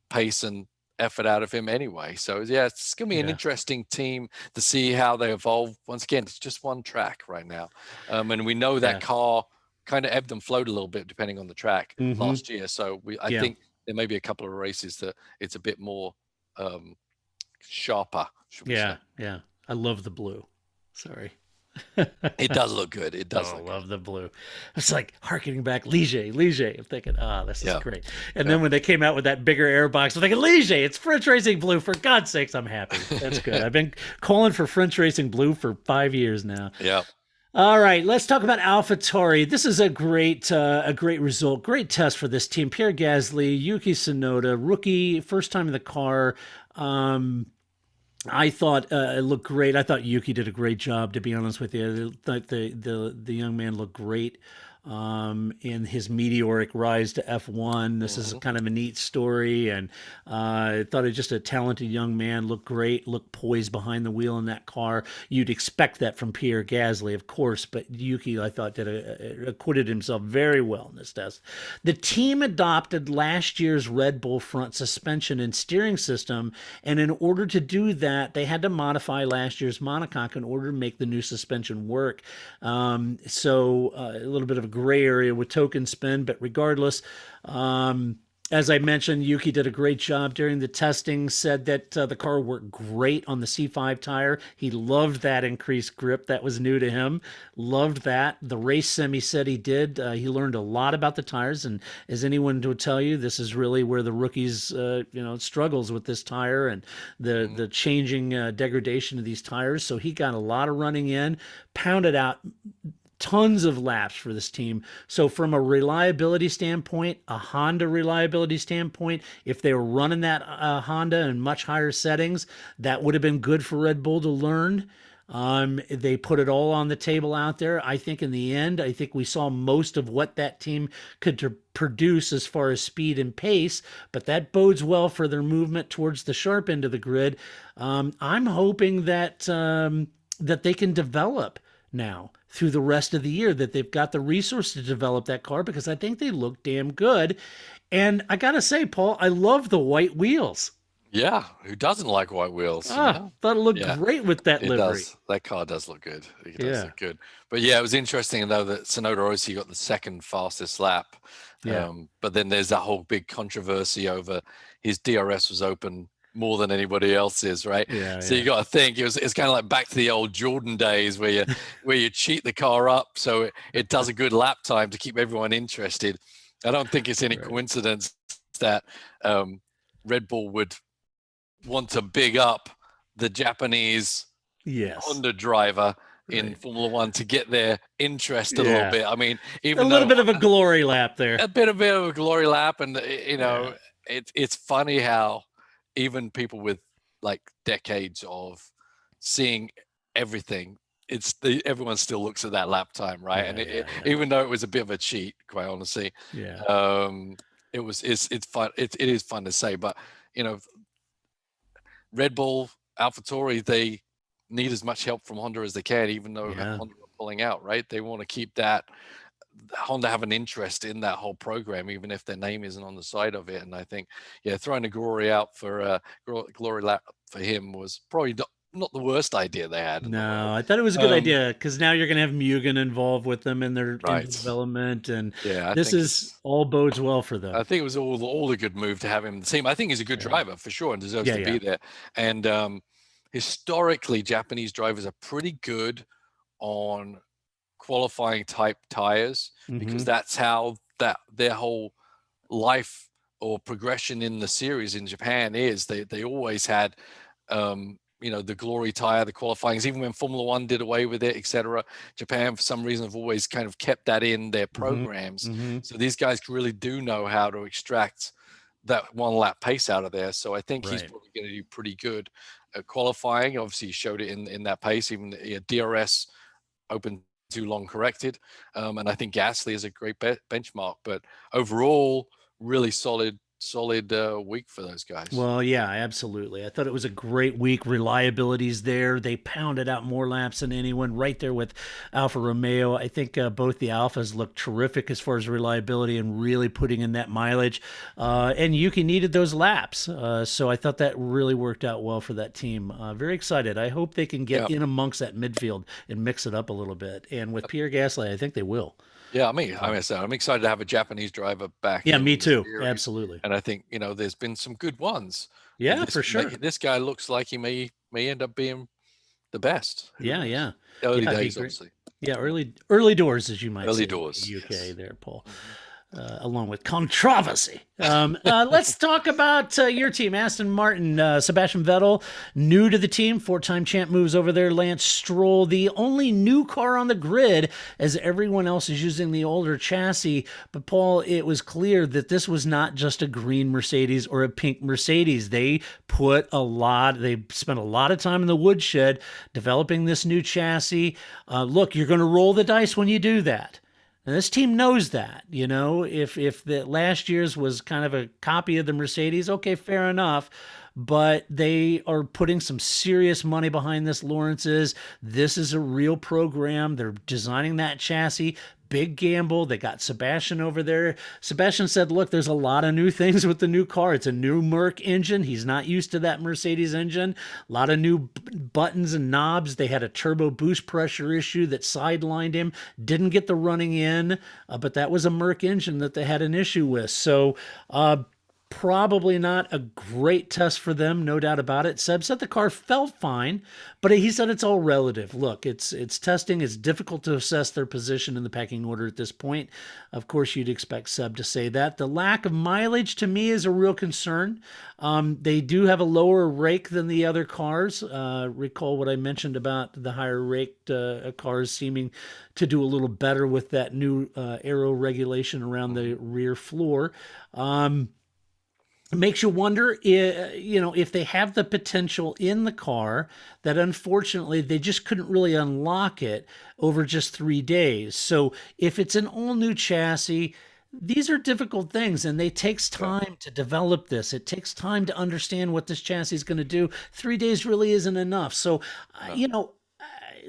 pace and effort out of him anyway. So yeah, it's going to be an interesting team to see how they evolve. Once again, it's just one track right now, and we know that car kind of ebbed and flowed a little bit depending on the track last year. So I think there may be a couple of races that it's a bit more sharper. Yeah. I love the blue. Sorry. It does look good. It does. I love the blue. It's like harkening back Ligier. I'm thinking, this is great. And then when they came out with that bigger air box, I'm thinking, Ligier, it's French Racing Blue. For God's sakes, I'm happy. That's good. I've been calling for French Racing Blue for 5 years now. Yeah. All right, let's talk about AlphaTauri. This is a great result, great test for this team. Pierre Gasly, Yuki Tsunoda, rookie, first time in the car. I thought it looked great. I thought Yuki did a great job, to be honest with you. I thought the young man looked great in his meteoric rise to F1. This is kind of a neat story, and I thought it just a talented young man, looked great, looked poised behind the wheel in that car. You'd expect that from Pierre Gasly, of course, but Yuki, I thought, acquitted himself very well in this test. The team adopted last year's Red Bull front suspension and steering system, and in order to do that, they had to modify last year's monocoque in order to make the new suspension work. So a little bit of a gray area with token spin, but regardless, as I mentioned, Yuki did a great job during the testing, said that the car worked great on the C5 tire. He loved that increased grip. That was new to him. Loved that. The race sim, he said he did. He learned a lot about the tires, and as anyone would tell you, this is really where the rookies, struggles with this tire and the changing degradation of these tires. So he got a lot of running in, pounded out tons of laps for this team. So from a reliability standpoint, a Honda reliability standpoint, if they were running that Honda in much higher settings, that would have been good for Red Bull to learn. They put it all on the table out there. I think in the end, I think we saw most of what that team could produce as far as speed and pace, but that bodes well for their movement towards the sharp end of the grid. I'm hoping that that they can develop now through the rest of the year, that they've got the resource to develop that car, because I think they look damn good. And I gotta say, Paul, I love the white wheels. Yeah, who doesn't like white wheels? Thought it looked great with that livery. That car does look good. It does look good. But yeah, it was interesting though that Tsunoda obviously got the second fastest lap. But then there's that whole big controversy over his DRS was open more than anybody else's, right? So you got to think it's kind of like back to the old Jordan days where you cheat the car up so it does a good lap time to keep everyone interested. I don't think it's any coincidence that Red Bull would want to big up the Japanese Honda driver in Formula One to get their interest a little bit. I mean, even a little bit of a glory lap there. A bit of a glory lap, and it's funny how even people with like decades of seeing everything, everyone still looks at that lap time, right? Even though it was a bit of a cheat, quite honestly, it's fun. It is fun to say, but Red Bull, AlphaTauri, they need as much help from Honda as they can, even though Honda are pulling out, right? They want to keep that. Honda have an interest in that whole program, even if their name isn't on the side of it. And I think, throwing a glory out for glory lap for him was probably not the worst idea they had. No, I thought it was a good idea, because now you're going to have Mugen involved with them in their development, and this is all bodes well for them. I think it was all a good move to have him in the team. I think he's a good driver for sure and deserves to be there. And historically, Japanese drivers are pretty good on qualifying type tires, because that's how their whole life or progression in the series in Japan is. They always had the glory tire, the qualifyings, even when Formula One did away with it, etc. Japan, for some reason, have always kind of kept that in their programs. So these guys really do know how to extract that one lap pace out of there. So I think he's probably going to do pretty good at qualifying. Obviously, he showed it in that pace. Even DRS open too long corrected. And I think Gasly is a great benchmark. But overall, really solid week for those guys. Well, yeah, absolutely. I thought it was a great week. Reliability's there. They pounded out more laps than anyone, right there with Alfa Romeo. I think both the Alphas looked terrific as far as reliability and really putting in that mileage. And Yuki needed those laps. So I thought that really worked out well for that team. Very excited. I hope they can get in amongst that midfield and mix it up a little bit. And with Pierre Gasly, I think they will. Yeah, I'm excited to have a Japanese driver back. Yeah, me too. Absolutely. And I think, there's been some good ones. Yeah, for sure. This guy looks like he may end up being the best. Yeah. Early days, obviously. Yeah, early doors, as you might say. Early doors. UK there, Paul. Along with controversy. Let's talk about your team, Aston Martin. Sebastian Vettel, new to the team, 4-time champ, moves over there. Lance Stroll, the only new car on the grid, as everyone else is using the older chassis. But Paul, it was clear that this was not just a green Mercedes or a pink Mercedes. They spent a lot of time in the woodshed developing this new chassis. Look, you're going to roll the dice when you do that. And this team knows that, if the last year's was kind of a copy of the Mercedes, okay, fair enough. But they are putting some serious money behind this, Lawrence's. This is a real program. They're designing that chassis. Big gamble. They got Sebastian over there. Sebastian said, look, there's a lot of new things with the new car. It's a new Merc engine. He's not used to that Mercedes engine. A lot of new buttons and knobs. They had a turbo boost pressure issue that sidelined him. Didn't get the running in, but that was a Merc engine that they had an issue with. So, probably not a great test for them, no doubt about it. Seb said the car felt fine, but he said it's all relative. Look, it's testing. It's difficult to assess their position in the pecking order at this point. Of course, you'd expect Seb to say that. The lack of mileage to me is a real concern. They do have a lower rake than the other cars. Recall what I mentioned about the higher raked cars seeming to do a little better with that new aero regulation around the rear floor. It makes you wonder, if they have the potential in the car that unfortunately they just couldn't really unlock it over just 3 days. So if it's an all new chassis, these are difficult things, and it takes time to develop this. It takes time to understand what this chassis is going to do. 3 days really isn't enough. So,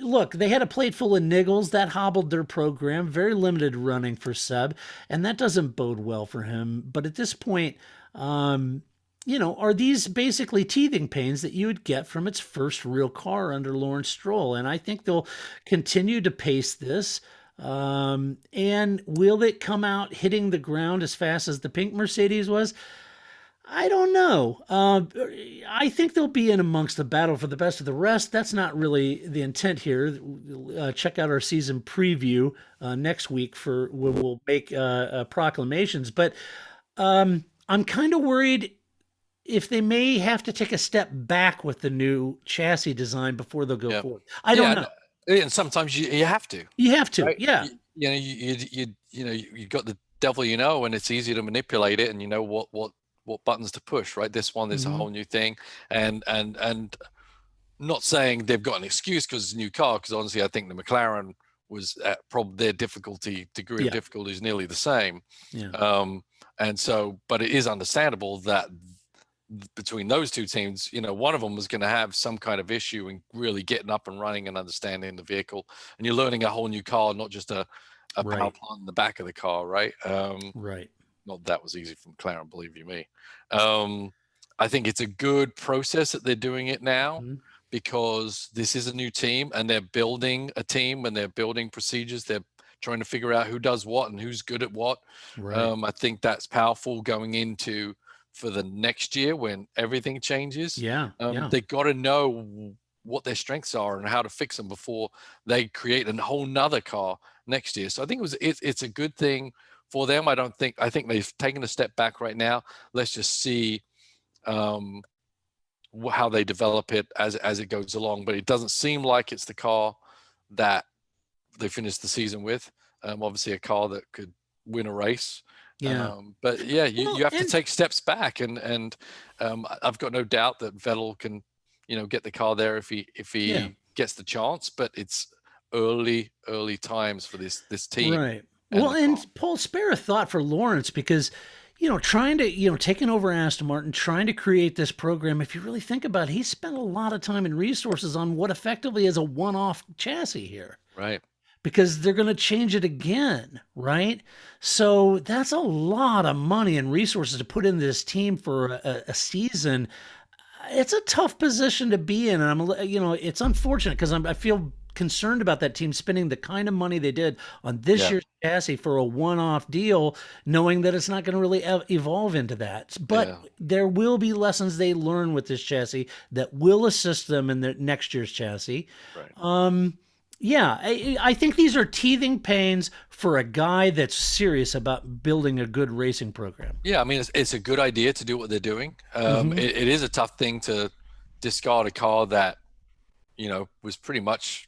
look, they had a plate full of niggles that hobbled their program. Very limited running for Seb, and that doesn't bode well for him. But at this point, are these basically teething pains that you would get from its first real car under Lawrence Stroll? And I think they'll continue to pace this. And will it come out hitting the ground as fast as the pink Mercedes was? I don't know. I think they'll be in amongst the battle for the best of the rest. That's not really the intent here. Check out our season preview next week for when we'll make proclamations. But I'm kind of worried if they may have to take a step back with the new chassis design before they'll go forward. I don't know. And sometimes you have to. You have to, right? yeah. You got the devil, and it's easy to manipulate it, and you know what buttons to push, right? This one is a whole new thing, and not saying they've got an excuse because it's a new car, because honestly, I think the McLaren was at probably their degree of difficulty is nearly the same. Yeah. And so, but it is understandable that between those two teams, one of them was going to have some kind of issue in really getting up and running and understanding the vehicle. And you're learning a whole new car, not just a power plant in the back of the car, right? Right. Not that was easy from McLaren, believe you me. I think it's a good process that they're doing it now, because this is a new team and they're building a team and they're building procedures. They're trying to figure out who does what and who's good at what. Right. I think that's powerful going into for the next year when everything changes. They got to know what their strengths are and how to fix them before they create a whole nother car next year. So I think it's a good thing for them. I think they've taken a step back right now. Let's just see how they develop it as it goes along. But it doesn't seem like it's the car that they finished the season with. Obviously, a car that could win a race. Yeah. But yeah, you have to and take steps back, and I've got no doubt that Vettel can, get the car there if he yeah. gets the chance. But it's early times for this team. Right. And Well, the car. and Paul, spare a thought for Lawrence because, trying to, taking over Aston Martin, trying to create this program, if you really think about it, he spent a lot of time and resources on what effectively is a one-off chassis here. Right. Because they're going to change it again, right? So that's a lot of money and resources to put in this team for a season. It's a tough position to be in, and it's unfortunate because I feel concerned about that team spending the kind of money they did on this year's chassis for a one-off deal, knowing that it's not going to really evolve into that. But there will be lessons they learn with this chassis that will assist them in the next year's chassis. Right. Yeah, I think these are teething pains for a guy that's serious about building a good racing program. Yeah, I mean, it's a good idea to do what they're doing. It is a tough thing to discard a car that, was pretty much,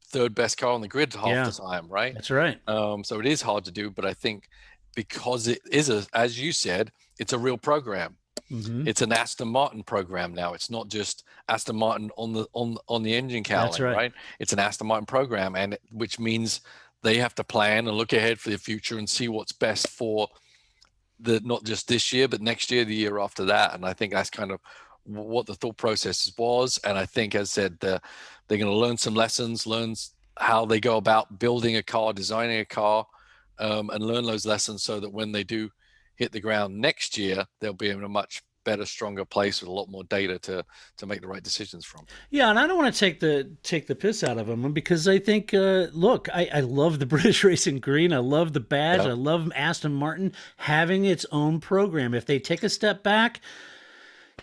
third best car on the grid half the time, right? That's right. So it is hard to do, but I think because it is, as you said, it's a real program. It's an Aston Martin program now. It's not just Aston Martin on the engine cowling, That's right. It's an Aston Martin program, and which means they have to plan and look ahead for the future and see what's best for not just this year, but next year, the year after that. And I think that's kind of what the thought process was. And I think, as I said, they're going to learn some lessons, learn how they go about building a car, designing a car, and learn those lessons so that when they do hit the ground next year, they'll be in a much better, stronger place with a lot more data to make the right decisions from. Yeah, and I don't want to take the piss out of them because I think, look, I love the British Racing Green. I love the badge. I love Aston Martin having its own program. If they take a step back,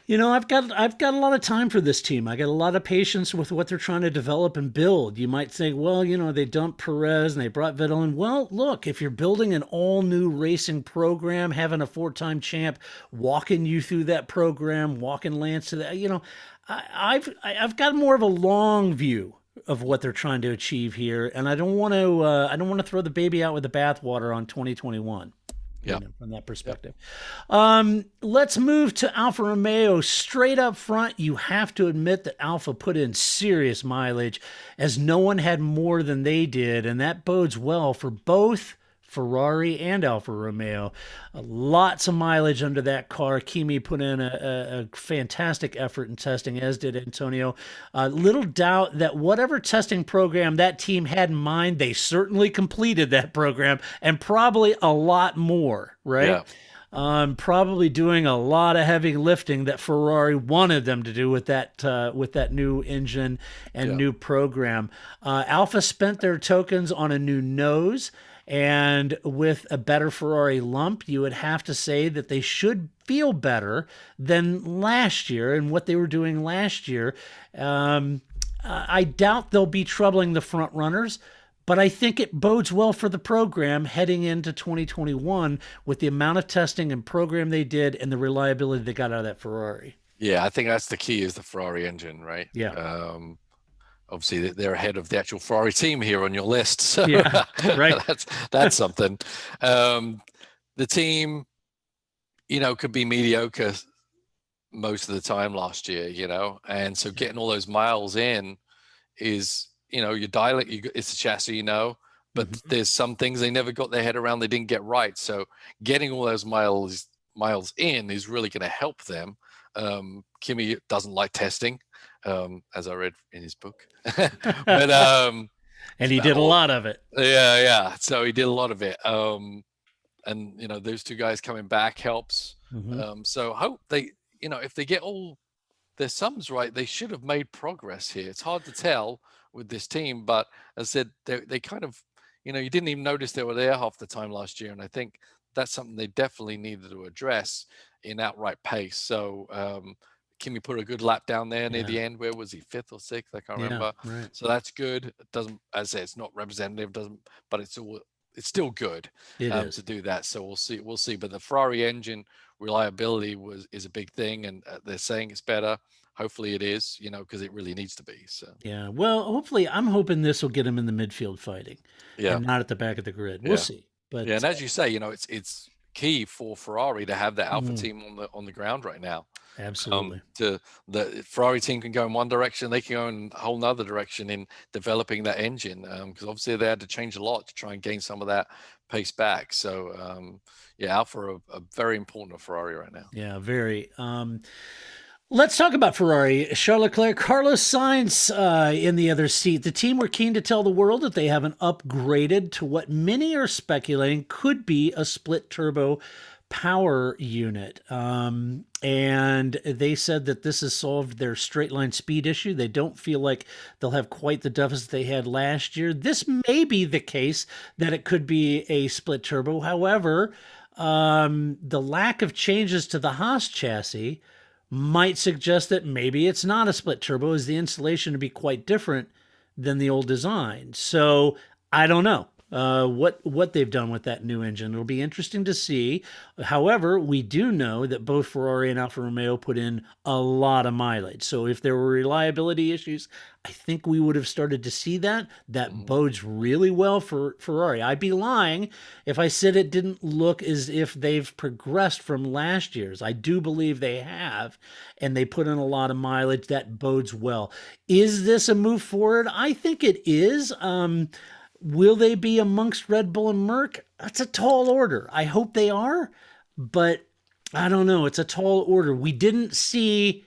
I've got a lot of time for this team. I got a lot of patience with what they're trying to develop and build. You might think, well, they dumped Perez and they brought Vettel in. Well, look, if you're building an all-new racing program, having a 4-time champ walking you through that program, walking Lance to that, I've got more of a long view of what they're trying to achieve here, and I don't want to throw the baby out with the bathwater on 2021. Yeah, from that perspective. Let's move to Alfa Romeo. Straight up front, you have to admit that Alfa put in serious mileage as no one had more than they did, and that bodes well for both Ferrari and Alfa Romeo. Lots of mileage under that car. Kimi put in a fantastic effort in testing, as did Antonio. Little doubt that whatever testing program that team had in mind, they certainly completed that program, and probably a lot more, right? Yeah. Probably doing a lot of heavy lifting that Ferrari wanted them to do with that new engine and new program. Alfa spent their tokens on a new nose, and with a better Ferrari lump, you would have to say that they should feel better than last year and what they were doing last year. I doubt they'll be troubling the front runners, but I think it bodes well for the program heading into 2021 with the amount of testing and program they did and the reliability they got out of that Ferrari. Yeah, I think that's the key, is the Ferrari engine, right? Yeah. Obviously, they're ahead of the actual Ferrari team here on your list. So yeah, right. that's something. The team, could be mediocre most of the time last year, and so getting all those miles in is, you dial it. It's a chassis, but there's some things they never got their head around. They didn't get right. So getting all those miles in is really going to help them. Kimi doesn't like testing, as I read in his book, but and he did a lot of it. Yeah. So he did a lot of it. And those two guys coming back helps. So hope they, if they get all their sums right, they should have made progress here. It's hard to tell with this team, but as I said, they kind of, you didn't even notice they were there half the time last year, and I think that's something they definitely needed to address in outright pace. So Kimi put a good lap down there near the end. Where was he? 5th or 6th? I can't remember. Right. So that's good. It doesn't, as I say, it's not representative, but it's still good It is. to do that. So we'll see. But the Ferrari engine reliability is a big thing, and they're saying it's better. Hopefully it is, because it really needs to be. So Yeah. Well, hopefully, I'm hoping this will get him in the midfield fighting, yeah, and not at the back of the grid. We'll see. But yeah, and as you say, it's key for Ferrari to have the Alpha Mhm. team on the ground right now. Absolutely. The Ferrari team can go in one direction, they can go in a whole nother direction in developing that engine, because obviously they had to change a lot to try and gain some of that pace back. So yeah, Alpha are very important to Ferrari right now. Yeah, very. Let's talk about Ferrari. Charles Leclerc, Carlos Sainz in the other seat. The team were keen to tell the world that they haven't upgraded to what many are speculating could be a split turbo power unit. And they said that this has solved their straight line speed issue. They don't feel like they'll have quite the deficit they had last year. This may be the case that it could be a split turbo. However, the lack of changes to the Haas chassis might suggest that maybe it's not a split turbo, as the installation to be quite different than the old design. So I don't know what they've done with that new engine. It'll be interesting to see. However, we do know that both Ferrari and Alfa Romeo put in a lot of mileage. So if there were reliability issues, I think we would have started to see that. That bodes really well for Ferrari. I'd be lying if I said it didn't look as if they've progressed from last year's. I do believe they have, and they put in a lot of mileage. That bodes well. Is this a move forward? I think it is. Will they be amongst Red Bull and Merc? That's a tall order. I hope they are, but I don't know. It's a tall order. We didn't see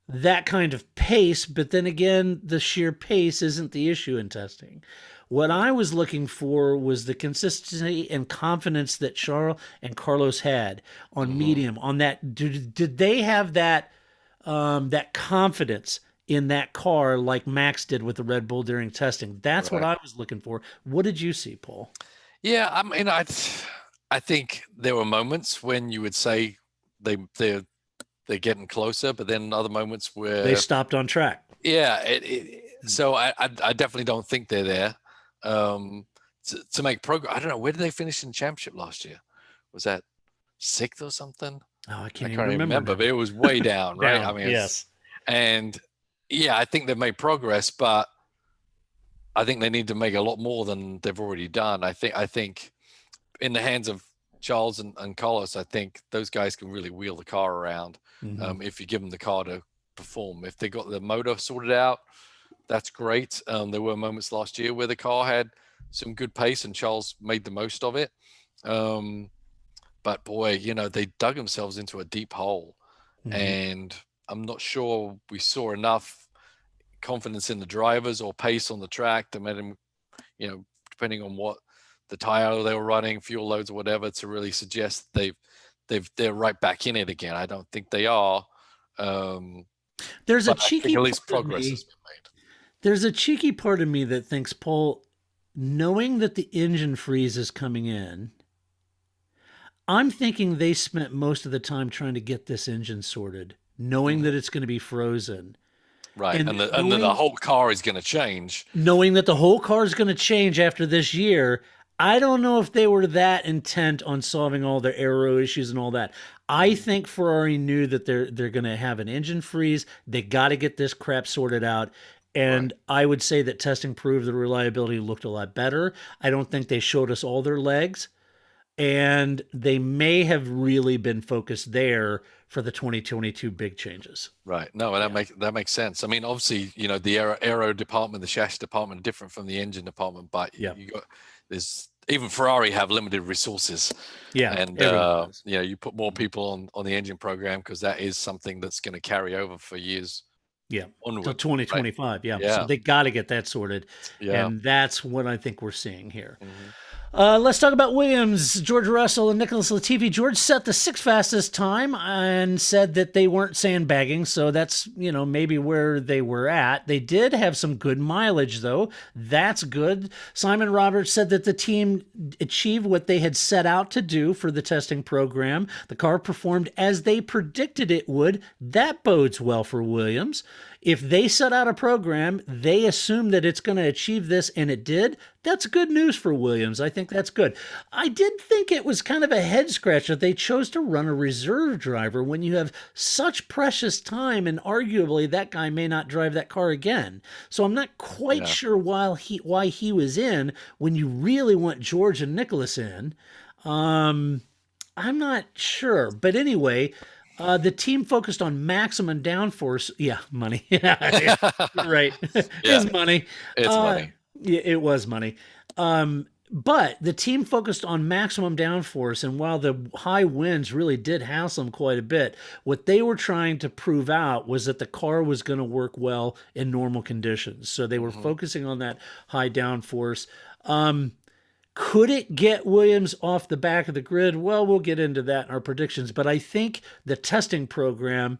that kind of pace, but then again, the sheer pace isn't the issue in testing. What I was looking for was the consistency and confidence that Charles and Carlos had on medium. On that, did they have that that confidence in that car like Max did with the Red Bull during testing? That's what I was looking for. What did you see, Paul? Yeah, I mean, I think there were moments when you would say they're getting closer, but then other moments where They stopped on track. Yeah, so I definitely don't think they're there to make progress. I don't know, where did they finish in championship last year? Was that sixth or something? Oh, I I can't can't even remember. but it was way down, right? Down, I mean, yes. And yeah, I think they've made progress, but I think they need to make a lot more than they've already done. I think in the hands of Charles and Carlos, I think those guys can really wheel the car around if you give them the car to perform. If they got the motor sorted out, that's great. There were moments last year where the car had some good pace and Charles made the most of it. But boy, they dug themselves into a deep hole, and I'm not sure we saw enough confidence in the drivers or pace on the track to make them, depending on what the tire they were running, fuel loads or whatever, to really suggest they're right back in it again. I don't think they are. There's a cheeky at least part of progress me- has been made. There's a cheeky part of me that thinks, Paul, knowing that the engine freeze is coming in, I'm thinking they spent most of the time trying to get this engine sorted, knowing that it's going to be frozen. Right, And and then the whole car is going to change. Knowing that the whole car is going to change after this year, I don't know if they were that intent on solving all their aero issues and all that. I think Ferrari knew that they're going to have an engine freeze. They got to get this crap sorted out. And I would say that testing proved the reliability looked a lot better. I don't think they showed us all their legs. And they may have really been focused there for the 2022 big changes. Right. No, and that makes sense. I mean, obviously, the aero department, the chassis department are different from the engine department, but there's even Ferrari have limited resources. Yeah. And you put more people on the engine program because that is something that's going to carry over for years. Yeah, onward, till 2025. right? Yeah. So they got to get that sorted. Yeah. And that's what I think we're seeing here. Let's talk about Williams. George Russell and Nicholas Latifi. George set the sixth fastest time and said that they weren't sandbagging. So that's, maybe where they were at. They did have some good mileage, though. That's good. Simon Roberts said that the team achieved what they had set out to do for the testing program. The car performed as they predicted it would. That bodes well for Williams. If they set out a program, they assume that it's going to achieve this, and it did. that's good news for Williams. I think that's good. I did think it was kind of a head scratcher. They chose to run a reserve driver when you have such precious time, and arguably that guy may not drive that car again. So I'm not quite sure why he was in when you really want George and Nicholas in. I'm not sure. But anyway, the team focused on maximum downforce. Yeah, money. Yeah, you're right. It's money. It's money. Yeah, it was money. But the team focused on maximum downforce, and while the high winds really did hassle them quite a bit, what they were trying to prove out was that the car was going to work well in normal conditions. So they were focusing on that high downforce. Could it get Williams off the back of the grid? Well, we'll get into that in our predictions, but I think the testing program,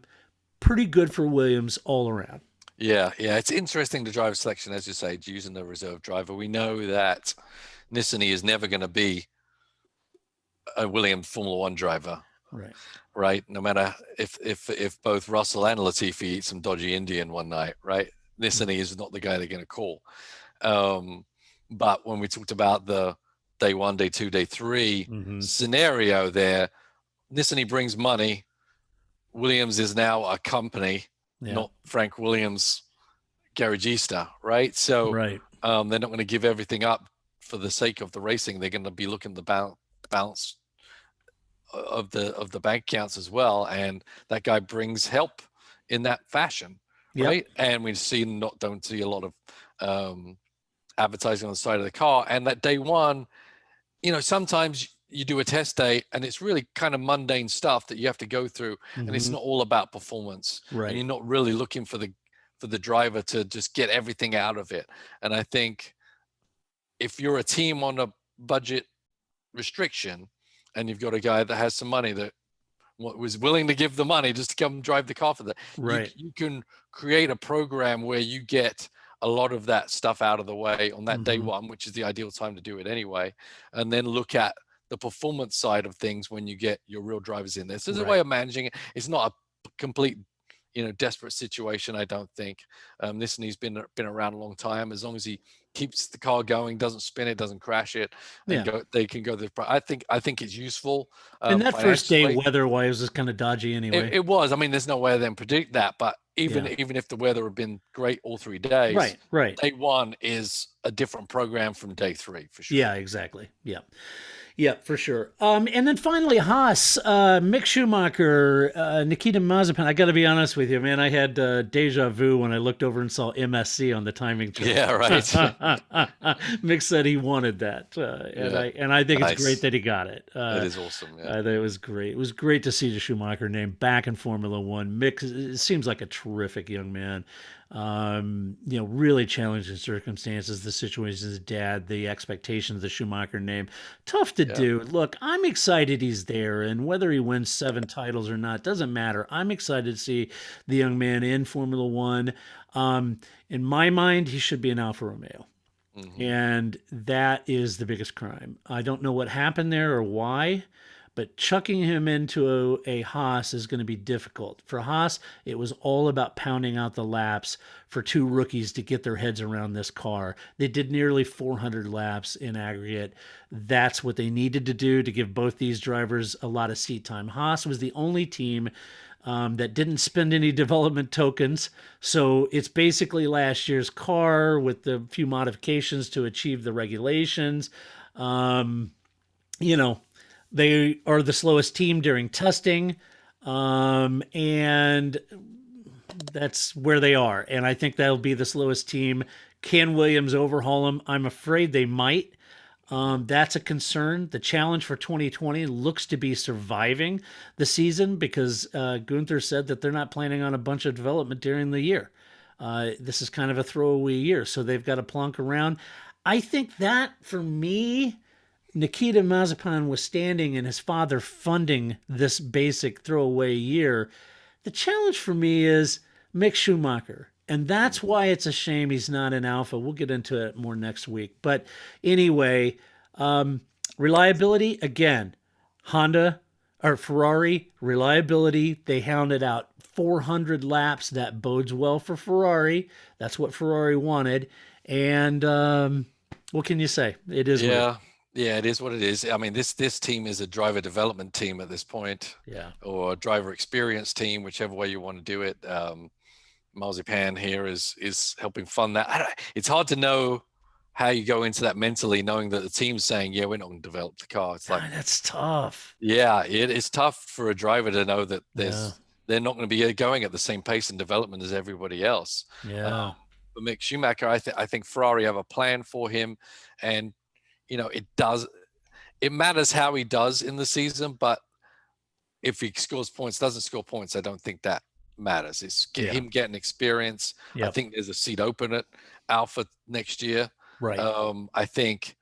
pretty good for Williams all around. Yeah. It's interesting, the driver selection, as you say, using the reserve driver. We know that Nissany is never going to be a Williams Formula One driver, right? No matter if both Russell and Latifi eat some dodgy Indian one night, right? Nissany is not the guy they're going to call. But when we talked about the day 1, day 2, day 3 scenario there, Nissany brings money. Williams is now a company, not Frank Williams garagista, right? So they're not going to give everything up for the sake of the racing. They're going to be looking the balance of the bank accounts as well, and that guy brings help in that fashion, right? And we don't see a lot of advertising on the side of the car. And that day 1, sometimes you do a test day and it's really kind of mundane stuff that you have to go through, and it's not all about performance, and you're not really looking for the driver to just get everything out of it. And I think if you're a team on a budget restriction and you've got a guy that has some money that was willing to give the money just to come drive the car for that, you can create a program where you get a lot of that stuff out of the way on that day 1, which is the ideal time to do it anyway, and then look at the performance side of things when you get your real drivers in there. So there's a way of managing it. It's not a complete, desperate situation, I don't think. Nissany's been around a long time. As long as he keeps the car going, doesn't spin it, doesn't crash it, and they can go. I think it's useful. And that first day, weather-wise, was kind of dodgy anyway. It was. I mean, there's no way of them predict that, but even if the weather had been great all 3 days, day 1 is a different program from day 3 for sure. Yeah, exactly. Yeah, for sure. And then finally, Haas, Mick Schumacher, Nikita Mazepin. I got to be honest with you, man. I had deja vu when I looked over and saw MSC on the timing chart. Yeah, right. Mick said he wanted that, and I think it's great that he got it. It is awesome. Yeah. I think it was great. It was great to see the Schumacher name back in Formula One. Mick seems like a terrific young man. Really challenging circumstances, the situation, his dad, the expectations of the Schumacher name, tough to do. Look, I'm excited he's there, and whether he wins 7 titles or not doesn't matter. I'm excited to see the young man in Formula One. In my mind, he should be an Alfa Romeo. And that is the biggest crime. I don't know what happened there or why, but chucking him into a Haas is going to be difficult. For Haas, it was all about pounding out the laps for 2 rookies to get their heads around this car. They did nearly 400 laps in aggregate. That's what they needed to do to give both these drivers a lot of seat time. Haas was the only team that didn't spend any development tokens. So it's basically last year's car with a few modifications to achieve the regulations. They are the slowest team during testing, and that's where they are. And I think that'll be the slowest team. Can Williams overhaul them? I'm afraid they might. That's a concern. The challenge for 2020 looks to be surviving the season because Gunther said that they're not planning on a bunch of development during the year. This is kind of a throwaway year, so they've got to plonk around. I think that, for me, Nikita Mazepin was standing and his father funding this basic throwaway year. The challenge for me is Mick Schumacher. And that's why it's a shame he's not in Alpha. We'll get into it more next week. But anyway, reliability, again, Ferrari, reliability, they hounded out 400 laps. That bodes well for Ferrari. That's what Ferrari wanted. And What can you say? It is. Yeah. Yeah, it is what it is. I mean, this team is a driver development team at this point, Yeah. or a driver experience team, whichever way you want to do it. Marzipan here is helping fund that. It's hard to know how you go into that mentally, knowing that the team's saying, "Yeah, we're not going to develop the car." It's like, That's tough. yeah, it is tough for a driver to know that Yeah. they're not going to be going at the same pace in development as everybody else. Yeah. But Mick Schumacher, I think Ferrari have a plan for him, and it matters how he does in the season, but if he scores points, doesn't score points, I don't think that matters. It's him getting experience. Yep. I think there's a seat open at Alpha next year. Right. I think,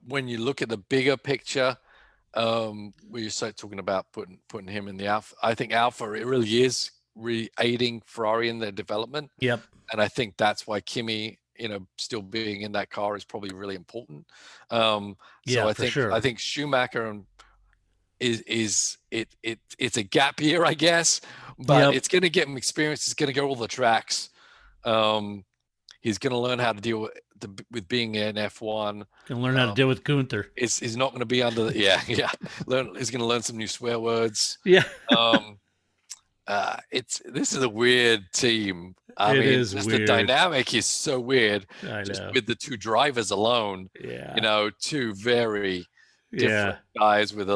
when you look at the bigger picture, where you start talking about putting him in the Alpha, I think Alpha, it really is aiding Ferrari in their development. Yep. And I think that's why Kimi, still being in that car is probably really important. So I think Schumacher it's a gap year, I guess, but it's going to get him experience. It's going to go all the tracks. He's going to learn how to deal with being in F1. Going to learn how to deal with Gunther. He's not going to be under he's going to learn some new swear words. Yeah. This is a weird team. I mean, is just weird. The dynamic is so weird. I just know. with the two drivers alone. Yeah. Two very different guys with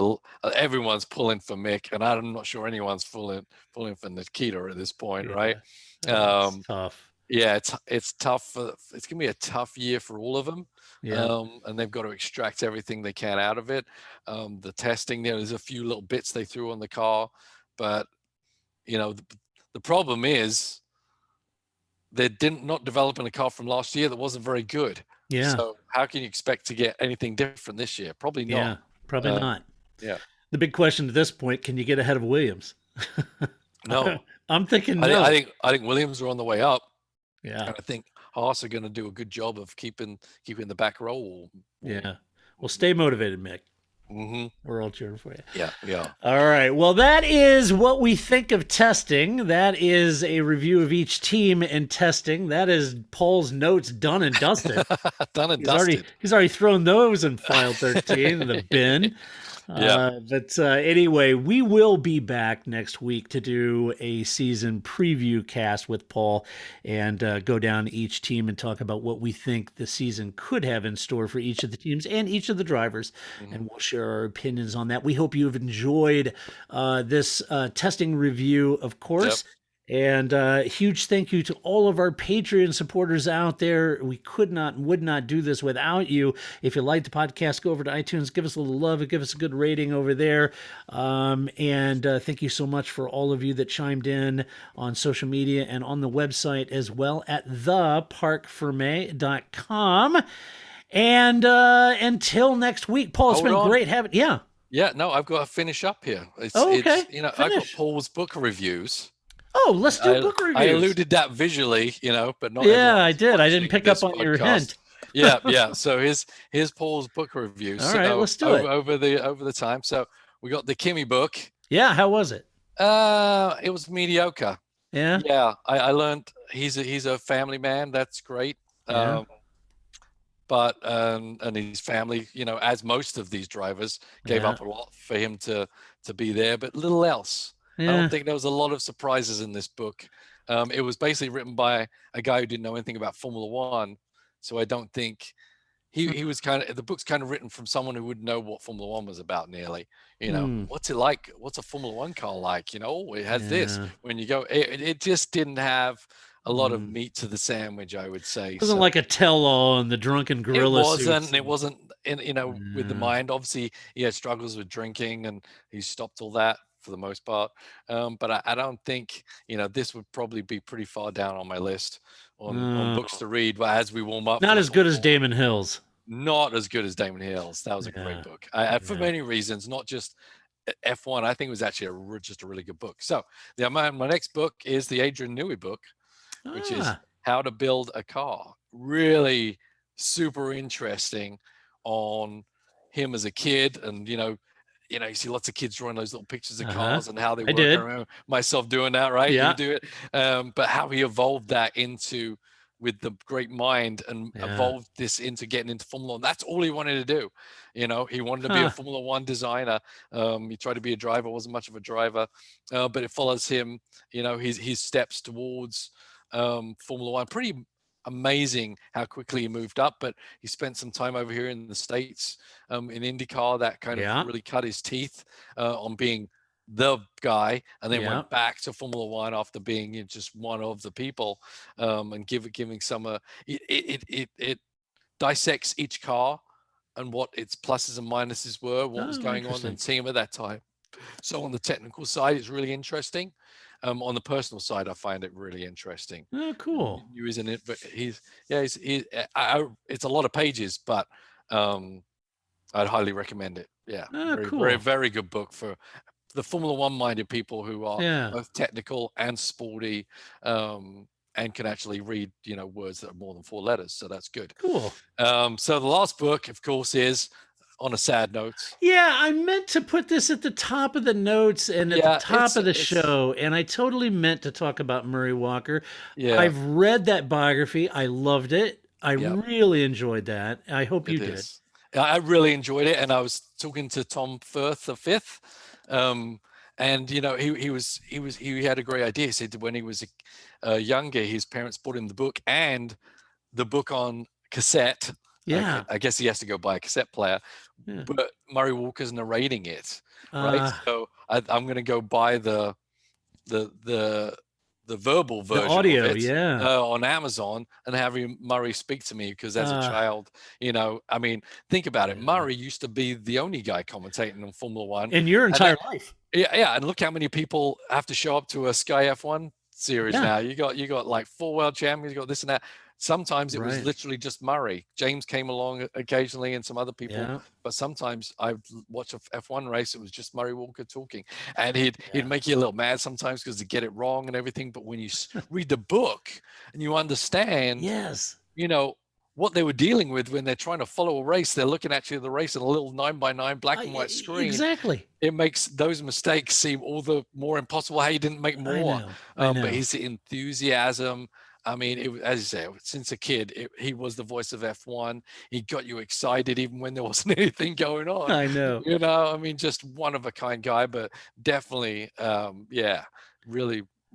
everyone's pulling for Mick, and I'm not sure anyone's pulling for Nikita at this point, right? It's tough. Yeah, it's tough. It's gonna be a tough year for all of them. Yeah. And they've got to extract everything they can out of it. The testing, there's a few little bits they threw on the car, but the problem is they not developing a car from last year that wasn't very good. Yeah. So how can you expect to get anything different this year? Probably not. Yeah, probably not. Yeah. The big question at this point, can you get ahead of Williams? No. I'm thinking no. I think Williams are on the way up. Yeah. And I think Haas are going to do a good job of keeping the back row. Yeah. Well, stay motivated, Mick. Mm-hmm. We're all cheering for you. Yeah. All right. Well, that is what we think of testing. That is a review of each team in testing. That is Paul's notes done and dusted. He's already thrown those in file 13 in the bin. But anyway, we will be back next week to do a season preview cast with Paul and go down each team and talk about what we think the season could have in store for each of the teams and each of the drivers. Mm-hmm. And we'll share our opinions on that. We hope you've enjoyed this testing review, of course. Yep. And huge thank you to all of our Patreon supporters out there. We would not do this without you. If you like the podcast, go over to iTunes, give us a little love, and give us a good rating over there. And thank you so much for all of you that chimed in on social media and on the website as well at theparcferme.com. And until next week, Paul, it's been great having. Yeah. Yeah. No, I've got to finish up here. Okay. I've got Paul's book reviews. Oh, let's do book reviews. I alluded that visually, but not. Yeah, I did. I didn't pick up on your hint. Yeah. So here's Paul's book reviews. All right, let's do it over the time. So we got the Kimi book. Yeah, how was it? It was mediocre. Yeah. Yeah, I learned he's a family man. That's great. Yeah. But and his family, as most of these drivers, gave up a lot for him to be there, but little else. Yeah. I don't think there was a lot of surprises in this book. It was basically written by a guy who didn't know anything about Formula One, so I don't think he was the book's kind of written from someone who wouldn't know what Formula One was about nearly. What's it like? What's a Formula One car like? It has this. When you go, it just didn't have a lot of meat to the sandwich, I would say. It wasn't like a tell-all on the drunken gorilla. It wasn't. With the mind. Obviously, he had struggles with drinking, and he stopped all that for the most part. But I don't think, this would probably be pretty far down on my list on books to read as we warm up. Not as good as Damon Hill's. Not as good as Damon Hill's. That was a great book. For many reasons, not just F1. I think it was actually just a really good book. So my next book is the Adrian Newey book, which is How to Build a Car. Really super interesting on him as a kid, and you see lots of kids drawing those little pictures of cars and how they work. I remember myself doing that, right? Yeah. You do it. But how he evolved that into with the great mind and evolved this into getting into Formula One. That's all he wanted to do. You know, he wanted to be a Formula One designer. He tried to be a driver, wasn't much of a driver, but it follows him, you know, his steps towards Formula One. Pretty amazing how quickly he moved up, but he spent some time over here in the States in IndyCar that kind of really cut his teeth on being the guy, and then went back to Formula One after being just one of the people, and giving some it dissects each car and what its pluses and minuses were, what was going on in the team at that time. So on the technical side, it's really interesting. On the personal side, I find it really interesting. Oh, cool. New, isn't it? But it's a lot of pages, but I'd highly recommend it. Yeah, very good book for the Formula One minded people who are both technical and sporty, and can actually read, you know, words that are more than 4 letters. So that's good. Cool. So the last book, of course, is on a sad note. Yeah, I meant to put this at the top of the notes and at the top of the show, and I totally meant to talk about Murray Walker. Yeah. I've read that biography. I loved it. I really enjoyed that. I hope you did. I really enjoyed it, and I was talking to Tom Firth V, and you know, he had a great idea. He said when he was younger, his parents bought him the book and the book on cassette. Yeah, I guess he has to go buy a cassette player, but Murray Walker's narrating it, right? So I'm going to go buy the verbal version, the audio, of it, on Amazon, and have Murray speak to me, because as a child, you know, I mean, think about it. Murray used to be the only guy commentating on Formula One in your entire life. Yeah, and look how many people have to show up to a Sky F1 series now. You got like 4 world champions, you got this and that. Sometimes it was literally just Murray. James came along occasionally and some other people, but sometimes I watch a F1 race, it was just Murray Walker talking, and he'd make you a little mad sometimes because he'd get it wrong and everything. But when you read the book and you understand, you know, what they were dealing with when they're trying to follow a race, they're looking at you the race in a little 9:9 black and white screen. Exactly. It makes those mistakes seem all the more impossible. How he didn't make more. I know. But his enthusiasm, I mean, as you say, since a kid, he was the voice of F1. He got you excited even when there wasn't anything going on. I know. You know, I mean, just one of a kind guy, but definitely,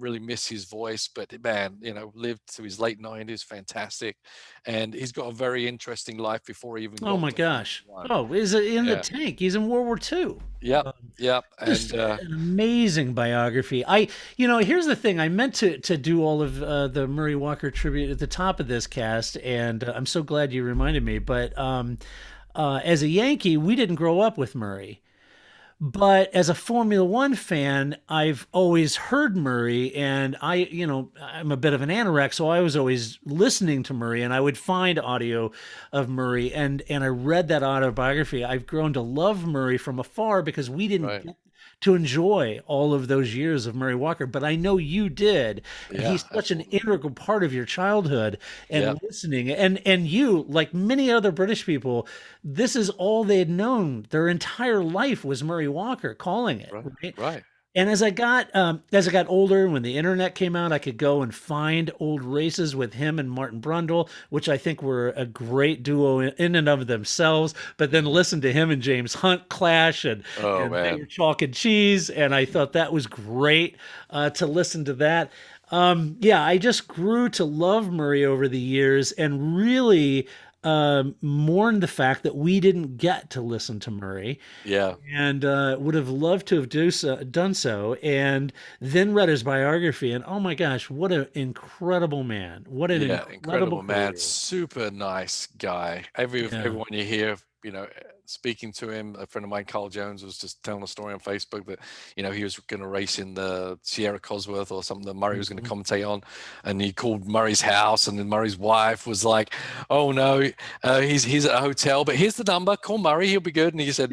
really miss his voice. But man, you know, lived to his late 90s, fantastic. And he's got a very interesting life before he even got my gosh. Oh, is it in the tank? He's in World War II. Yep. And an amazing biography. Here's the thing. I meant to do all of the Murray Walker tribute at the top of this cast, and I'm so glad you reminded me. But as a Yankee, we didn't grow up with Murray. But as a Formula One fan, I've always heard Murray, and I'm a bit of an anorex, so I was always listening to Murray, and I would find audio of Murray, and I read that autobiography. I've grown to love Murray from afar because we didn't get to enjoy all of those years of Murray Walker, but I know you did. And he's such an integral part of your childhood and listening. And you, like many other British people, this is all they had known. Their entire life was Murray Walker calling it. Right. And as I got older, when the internet came out, I could go and find old races with him and Martin Brundle, which I think were a great duo in and of themselves. But then listen to him and James Hunt clash, and chalk and cheese, and I thought that was great to listen to that. I just grew to love Murray over the years, and really mourned the fact that we didn't get to listen to Murray. And would have loved to have done so, and then read his biography, and oh my gosh, what an incredible man. What an incredible man. Super nice guy. Everyone you hear, you know, speaking to him, a friend of mine, Carl Jones, was just telling a story on Facebook that, you know, he was going to race in the Sierra Cosworth or something that Murray was going to commentate on, and he called Murray's house, and then Murray's wife was like, "Oh no, he's at a hotel, but here's the number. Call Murray, he'll be good." And he said,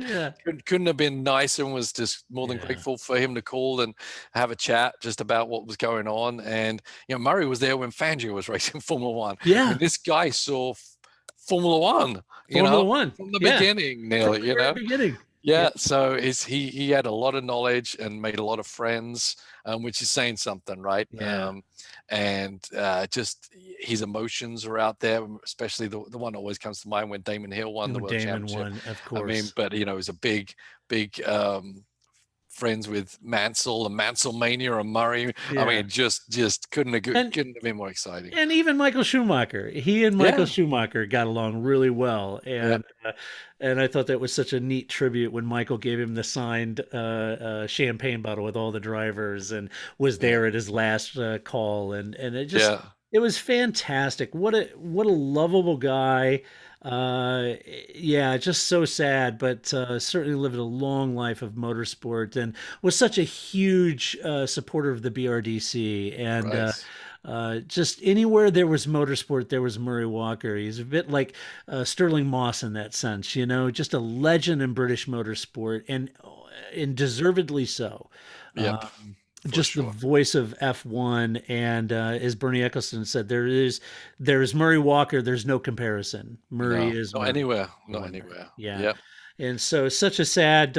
couldn't have been nicer, and was just more than grateful for him to call and have a chat just about what was going on. And you know, Murray was there when Fangio was racing Formula One. I mean, this guy saw Formula One, from the beginning, nearly, beginning. Yeah, so he had a lot of knowledge and made a lot of friends, which is saying something, right? Yeah. And just his emotions are out there, especially the one that always comes to mind when Damon Hill won the world Damon championship. won, of I mean, course. but it was a big friends with Mansell and Mansell Mania and Murray. Yeah. I mean, just couldn't have been more exciting. And even Michael Schumacher, he and Michael Schumacher got along really well, and I thought that was such a neat tribute when Michael gave him the signed champagne bottle with all the drivers, and was there at his last call, and it just it was fantastic. What a lovable guy. Just so sad, but certainly lived a long life of motorsport, and was such a huge supporter of the BRDC, and just anywhere there was motorsport, there was Murray Walker. He's a bit like Sterling Moss in that sense, just a legend in British motorsport, and deservedly so. Just the voice of F1, and as Bernie Ecclestone said, there is Murray Walker. There's no comparison. Murray is not Murray. anywhere. Yeah. Yep. And so such a sad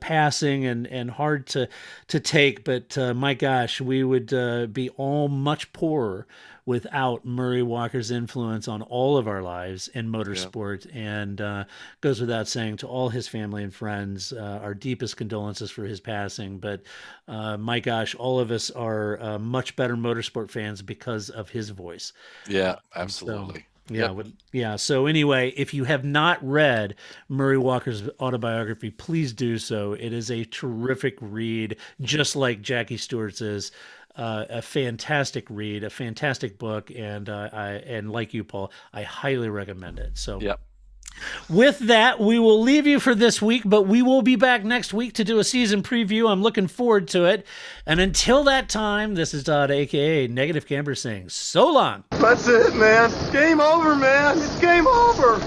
passing, and hard to take. But my gosh, we would be all much poorer without Murray Walker's influence on all of our lives in motorsport. And goes without saying, to all his family and friends, our deepest condolences for his passing. But my gosh, all of us are much better motorsport fans because of his voice. Yeah, absolutely. So anyway, if you have not read Murray Walker's autobiography, please do so. It is a terrific read, just like Jackie Stewart's is. A fantastic read, a fantastic book, and like you, Paul, I highly recommend it. So with that, we will leave you for this week, but we will be back next week to do a season preview. I'm looking forward to it. And until that time, this is Todd, aka Negative Camper, saying so long. That's it, man. Game over, man. It's game over.